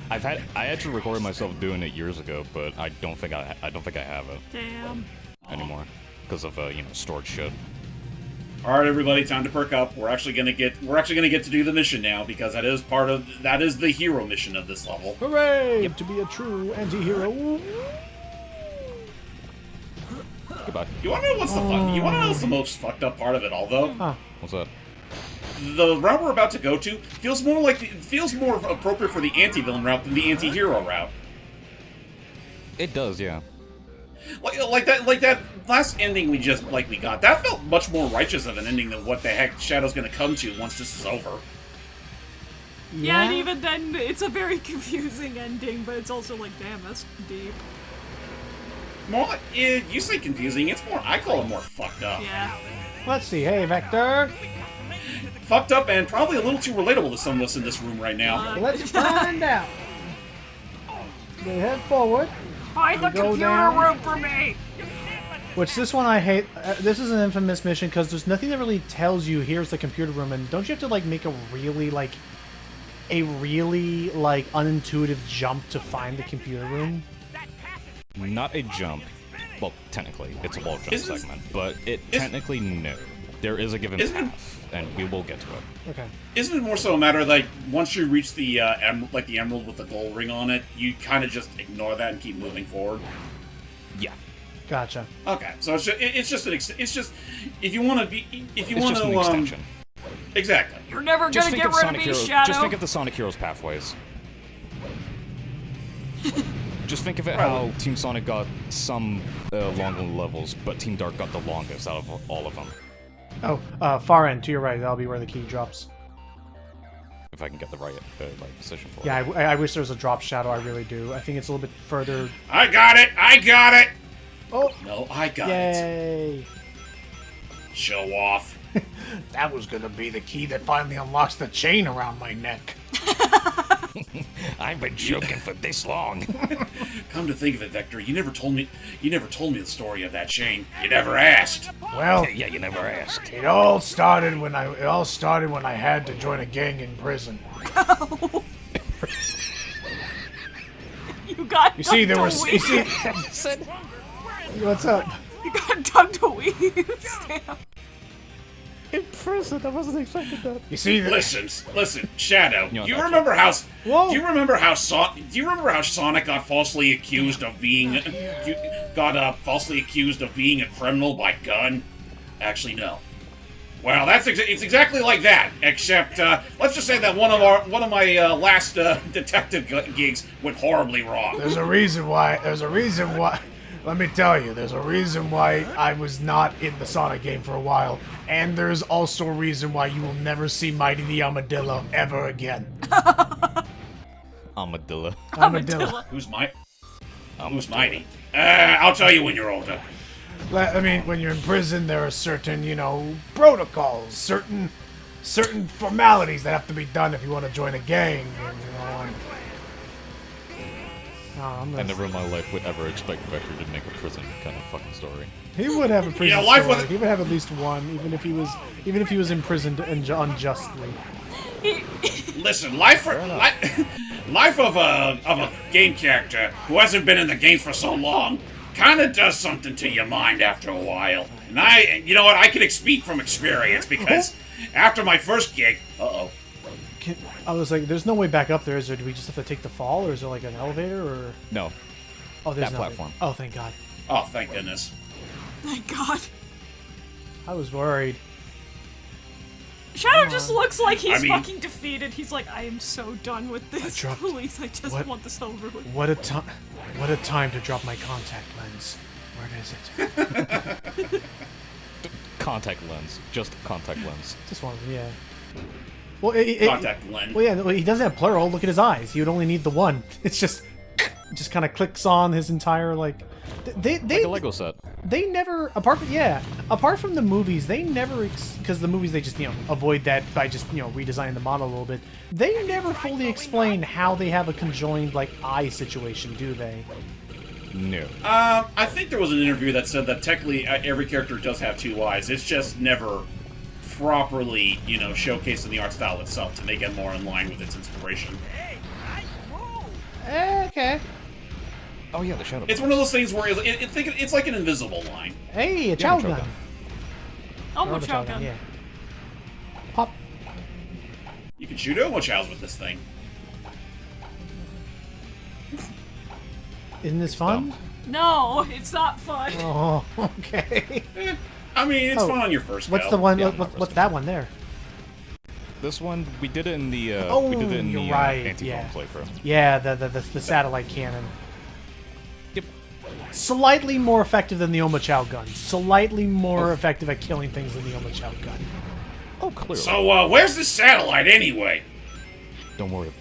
ahead. I actually recorded myself doing it years ago, but I don't think I have it Damn. anymore because of storage shit. All right, everybody, time to perk up. We're actually gonna get to do the mission now because that is the hero mission of this level. Hooray! To be a true anti-hero. Goodbye. You wanna know what's the most fucked up part of it all, though? Huh. What's that? The route we're about to go to feels more appropriate for the anti-villain route than the anti-hero route. It does, yeah. Like that last ending we got. That felt much more righteous of an ending than what the heck Shadow's gonna come to once this is over. Yeah, and even then, it's a very confusing ending, but it's also like, damn, that's deep. More like, you say confusing. It's more. I call it more fucked up. Yeah. Let's see. Hey, Vector. Fucked up and probably a little too relatable to some of us in this room right now. Let's find out. We head forward. Find the Go computer down. room for me! Which this one I hate. This is an infamous mission because there's nothing that really tells you here's the computer room, and don't you have to like make a really unintuitive jump to find the computer room? Not a jump. Well, technically, it's a wall jump segment, but technically no. There is a given path, and we will get to it. Okay. Isn't it more so a matter like once you reach the emerald with the gold ring on it, you kind of just ignore that and keep moving forward? Yeah. Gotcha. Okay, so it's just if you want to an extension. Exactly. You're never Just gonna think get of rid of Sonic me, Heroes. Shadow! Just think of the Sonic Heroes pathways. Just think of it how Team Sonic got some longer levels, but Team Dark got the longest out of all of them. Oh, far end to your right. That'll be where the key drops. If I can get the right position for it. Yeah, I wish there was a drop Shadow. I really do. I think it's a little bit further. I got it! Oh! No, I got it. Yay! Show off. That was gonna be the key that finally unlocks the chain around my neck. I've been joking for this long. Come to think of it, Vector, you never told me the story of that chain. You never asked. Well, Yeah, you never asked. it all started when I had to join a gang in prison. You got You see, there done was. to You see, weave. what's up? You got done to weave. Damn. In prison, I wasn't expecting that. You see, Listen, Shadow. You know Do you that's remember how? Whoa. Do you remember how Sonic got falsely accused of being falsely accused of being a criminal by gun? Actually, no. Well, it's exactly like that. Except, let's just say that one of my last detective gigs went horribly wrong. There's a reason why. Let me tell you, there's a reason why I was not in the Sonic game for a while, and there's also a reason why you will never see Mighty the Armadillo ever again. Armadillo. Who's Mighty? I'll tell you when you're older. I mean, when you're in prison, there are certain, protocols, certain formalities that have to be done if you want to join a gang. I never in my life would ever expect Vector to make a prison kind of fucking story. He would have a prison life story. with- He would have at least one, even if he was imprisoned unjustly. Listen, life of a game character who hasn't been in the game for so long kind of does something to your mind after a while. And I can speak from experience because after my first gig, I was like, "There's no way back up there, is there? Do we just have to take the fall, or is there like an elevator, or?" No. Oh, there's That no platform. Oh, thank God. oh, thank goodness. Thank God. I was worried. Shadow just looks like he's I mean- fucking defeated. He's like, I am so done with this. Please, I just want this over with. What a time to drop my contact lens. Where is it? Contact lens. Just contact lens. Just one, yeah. Well, Contact lens. Well, yeah, he doesn't have plural. Look at his eyes. He would only need the one. It's just kind of clicks on his entire like. They Like a Lego set. They never apart from the movies, they never because the movies they just avoid that by just redesigning the model a little bit. They never fully explain how they have a conjoined like eye situation, do they? No. I think there was an interview that said that technically every character does have two eyes. It's just never properly, you know, showcasing the art style itself to make it more in line with its inspiration. Okay. Oh yeah, the shadow. It's one of those things where it's like an invisible line. Hey, a chow gun. Elmo chow gun. Yeah. Pop. You can shoot Elmo chows with this thing. Isn't this fun? No, it's not fun. Oh, okay. I mean, it's fun on your first What's go. the one? Yeah, what's that one there? This one we did it in the Oh, we did it in you're the right, anti-foam yeah. playthrough. Yeah, the satellite cannon. Yep. Slightly more effective than the Omochow gun. Slightly more effective at killing things than the Omochow gun. Oh, clearly. So, where's the satellite anyway? Don't worry.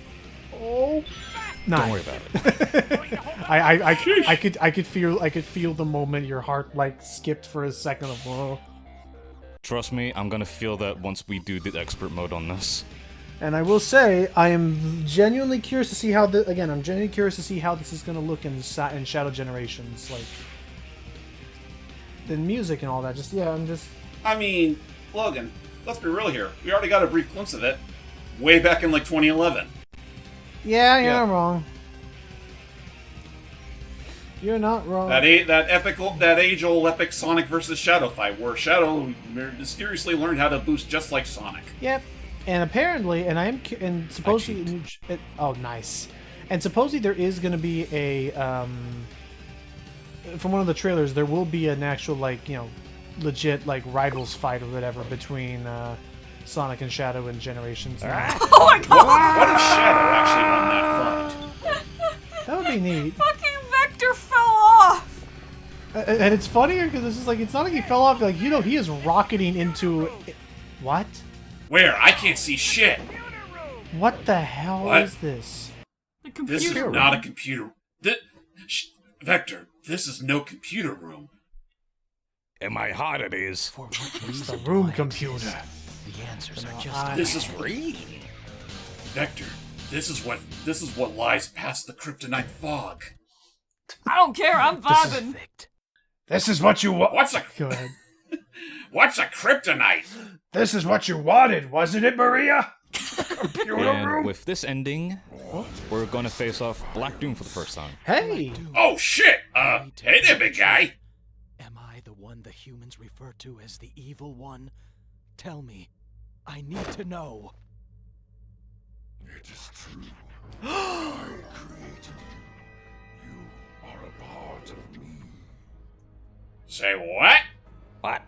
Oh, Don't worry about it. I could feel the moment your heart like skipped for a second of whoa. Trust me, I'm gonna feel that once we do the expert mode on this. And I will say, I am genuinely curious to see how I'm genuinely curious to see how this is going to look in Shadow Generations, like the music and all that. I mean, Logan, let's be real here. We already got a brief glimpse of it way back in like 2011. Yeah, you're not wrong. You're not wrong. That age-old epic Sonic versus Shadow fight, where Shadow mysteriously learned how to boost just like Sonic. Yep. And apparently, and supposedly, oh, nice. And supposedly there is going to be a, from one of the trailers, there will be an actual, like, you know, legit, like, rivals fight or whatever between Sonic and Shadow in Generations. Oh my god! What if Shadow actually won that fight? That would be neat. Fucking Vector fell off! And it's funnier because it's just like, it's not like he fell off, like, you know, he is rocketing into... What? Where? I can't see shit. What the hell is this? This is not a computer. Vector, this is no computer room. In my heart it is. It's the room computer. The answers are just This is free. Vector, this is what lies past the kryptonite fog. I don't care, I'm vibing. This is what you want. Go ahead. What's a kryptonite? This is what you wanted, wasn't it, Maria? Computer And room. with this ending, we're gonna face off Black Doom for the first time. Hey! Oh shit! Hey there, big guy. Am I the one the humans refer to as the evil one? Tell me. I need to know. It is true. I created you. You are a part of me. Say what? What?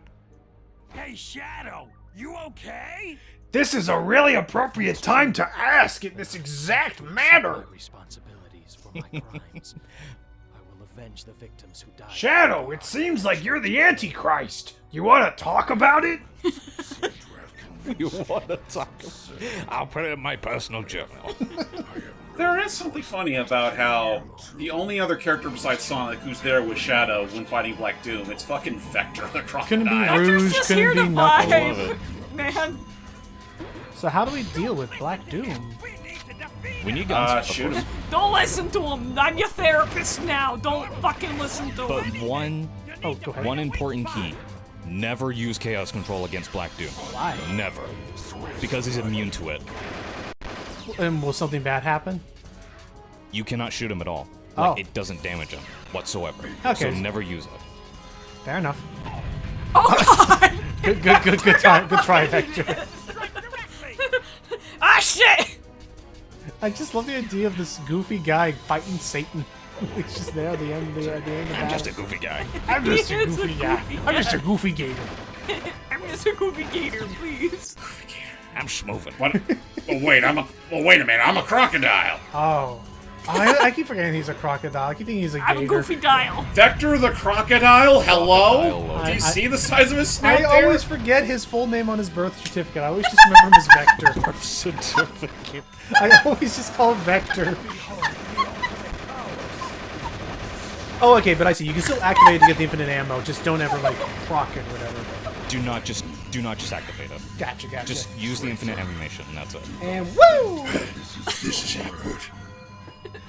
Hey, Shadow, you okay? This is a really appropriate time to ask in this exact manner. Responsibilities for my crimes. I will avenge the victims who died. Shadow, it seems like you're the Antichrist. You want to talk about it? You wanna talk? I'll put it in my personal journal. There is something funny about how the only other character besides Sonic who's there with Shadow when fighting Black Doom, it's fucking Vector the Crocodile. Couldn't be Vector's Rouge, just couldn't here to be Knuckles. vibe, man. So how do we deal with Black Doom? We need guns. Shoot him. Don't listen to him. I'm your therapist now. Don't fucking listen to But him. Go ahead. one important key. Never use Chaos Control against Black Doom. Why? Never. Because he's immune to it. And will something bad happen? You cannot shoot him at all. Like, Oh. it doesn't damage him whatsoever. Okay. So never use it. Fair enough. Oh god! Good try, Hector. Ah shit! I just love the idea of this goofy guy fighting Satan. He's just there at the end of the I'm battle. just a goofy guy. I'm just a goofy guy. I'm just a goofy gator. I'm just a goofy gator, please. I'm schmoving. What? Wait a minute, I'm a crocodile. Oh. I keep forgetting he's a crocodile. I keep thinking he's a gator. I'm a goofy dial. Vector the Crocodile? Hello? Crocodile, Do you I- see the size of his snout I there? always forget his full name on his birth certificate. I always just remember him as Vector. Birth certificate. I always just call him Vector. Oh, okay, but I see. You can still activate it to get the infinite ammo. Just don't ever, like, proc it or whatever. Do not just activate it. Gotcha. Just use the infinite animation, and that's it. And woo! This is awkward.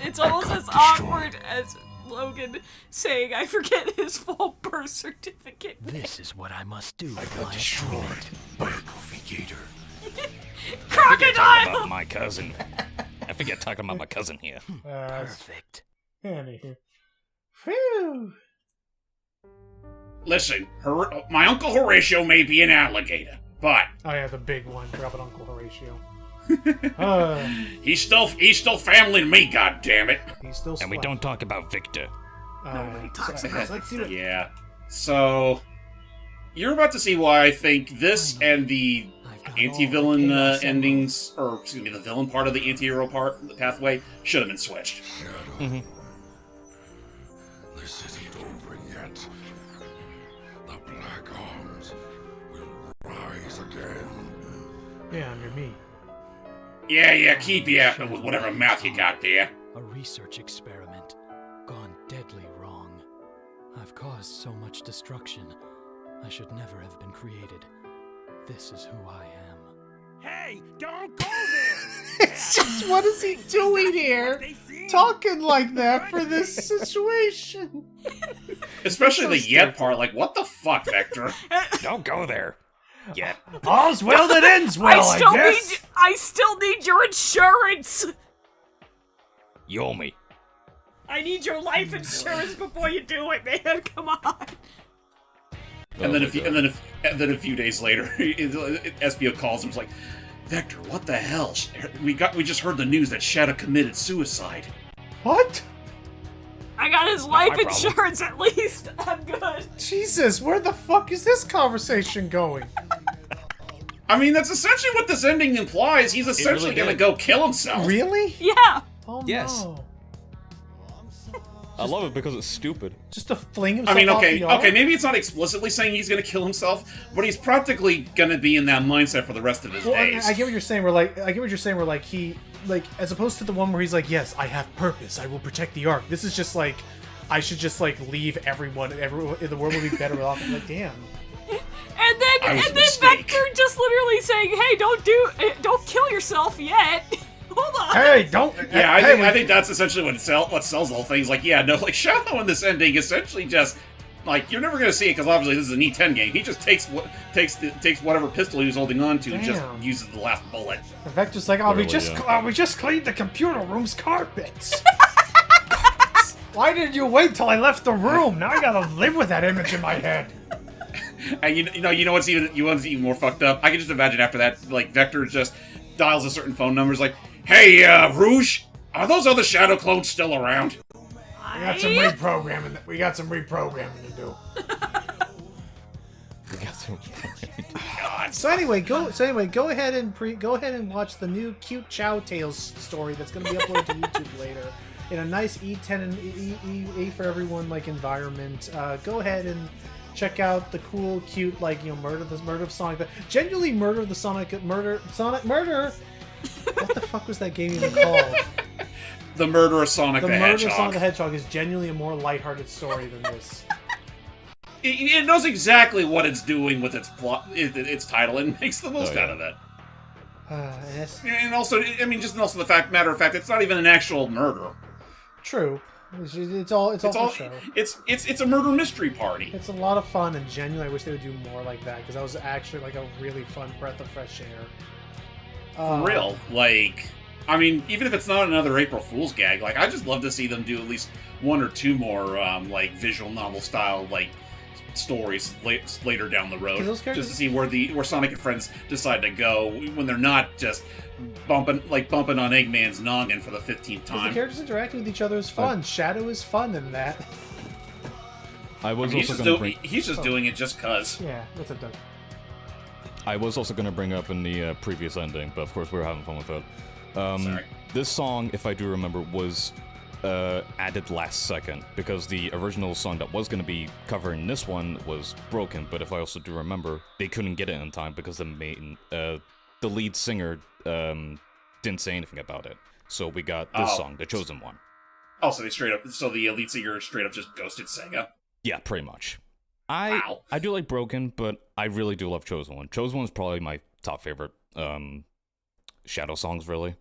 It's almost as awkward as Logan saying I forget his full birth certificate. This is what I must do. I got destroyed by a goofy alligator. Crocodile! About my cousin. I forget talking about my cousin here. Perfect. Anywho. Whew. Listen, my Uncle Horatio may be an alligator, but Oh yeah, the big one. Forgot about Uncle Horatio. he's still family to me, goddammit. He's still And we slut. don't talk about Victor. Nobody talks about Let's see what... Yeah. So, you're about to see why I think this and the anti-villain endings, or excuse me, the villain part of the anti-hero part, the pathway, should have been switched. Shadow. This isn't over yet. The Black Arms will rise again. Yeah, under me. Yeah, keep yapping with whatever mouth you got there. A research experiment gone deadly wrong. I've caused so much destruction. I should never have been created. This is who I am. Hey, don't go there! It's just, what is he doing here? Talking like that for this situation. Especially the yet part, like, what the fuck, Vector? Don't go there. Yeah. All's well that ends well, I guess. I still need your insurance. You owe me. I need your life insurance before you do it, man. Come on. And then a few days later, SBO calls him. It's like, Vector, what the hell? We just heard the news that Shadow committed suicide. What? I got his life insurance at least. I'm good. Jesus, where the fuck is this conversation going? I mean, that's essentially what this ending implies. He's essentially gonna go kill himself. Really? Yeah. Oh Yes. no. I love it because it's stupid. Just to fling himself I mean, off the ark? okay, maybe it's not explicitly saying he's gonna kill himself, but he's practically gonna be in that mindset for the rest of his days. I get what you're saying. Where he, as opposed to the one where he's like, yes, I have purpose. I will protect the ark. This is just like, I should just like leave everyone in the world will be better off. I'm like, damn. And then Vector just literally saying, "Hey, don't kill yourself yet." Hold on. Hey, don't. Yeah, I think that's essentially what sells the whole thing. He's like, yeah, no, like Shadow in this ending essentially just like you're never gonna see it because obviously this is an E10 game. He just takes whatever pistol he was holding on to and just uses the last bullet. And Vector's like, we just cleaned the computer room's carpets. Why did you wait till I left the room? Now I gotta live with that image in my head. And you know what's even more fucked up? I can just imagine after that, like Vector just dials a certain phone number. Is like, hey, Rouge, are those other Shadow clones still around? We got some reprogramming. We got some reprogramming to do. God. So anyway, go ahead and watch the new cute Chow Tales story that's going to be uploaded to YouTube later in a nice E10 and E for everyone like environment. Go ahead and check out the cool, cute, like, you know, murder of Sonic. Genuinely murder of the Sonic murder. What the fuck was that game even called? The Murder of Sonic the Hedgehog. The Murder of Sonic the Hedgehog is genuinely a more lighthearted story than this. It knows exactly what it's doing with its plot, its title, and makes the most out of it. And also, I mean, matter of fact, it's not even an actual murder. True. It's all for show. It's a murder mystery party. It's a lot of fun, and genuinely, I wish they would do more like that because that was actually like a really fun breath of fresh air. For real, like, I mean, even if it's not another April Fool's gag, like, I just love to see them do at least one or two more, like, visual novel style, like, stories later down the road, just to see where Sonic and friends decide to go when they're not just bumping on Eggman's noggin for the 15th time. The characters interacting with each other is fun. Shadow is fun in that. He's just doing it just cuz. Yeah, that's it. I was also going to bring up in the previous ending, but of course we were having fun with it. Sorry. This song, if I do remember, was added last second, because the original song that was going to be covering this one was broken, but if I also do remember, they couldn't get it in time because the lead singer didn't say anything about it. So we got this song, the chosen one. Oh, so the lead singer straight up just ghosted Sega? Yeah, pretty much. I do like Broken, but I really do love Chosen One. Chosen One is probably my top favorite Shadow songs, really.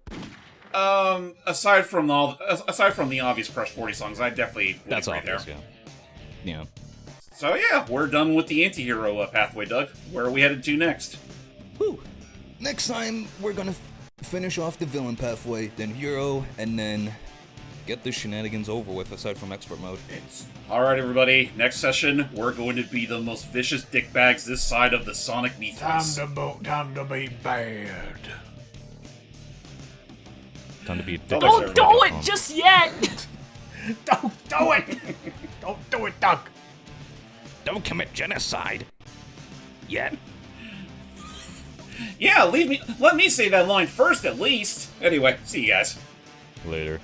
Aside from the obvious Crush 40 songs, I definitely that's right obvious, there. Yeah. So yeah, we're done with the anti-hero pathway, Doug. Where are we headed to next? Woo. next time we're gonna finish off the villain pathway, then hero, and then get the shenanigans over with aside from expert mode. Alright, everybody. Next session, we're going to be the most vicious dickbags this side of the Sonic Mythos. Time to be bad. Time to be a dick. Don't do it just yet! Don't do it! Don't do it, Doug! Don't commit genocide. Yet. Yeah, let me say that line first, at least. Anyway, see you guys. Later.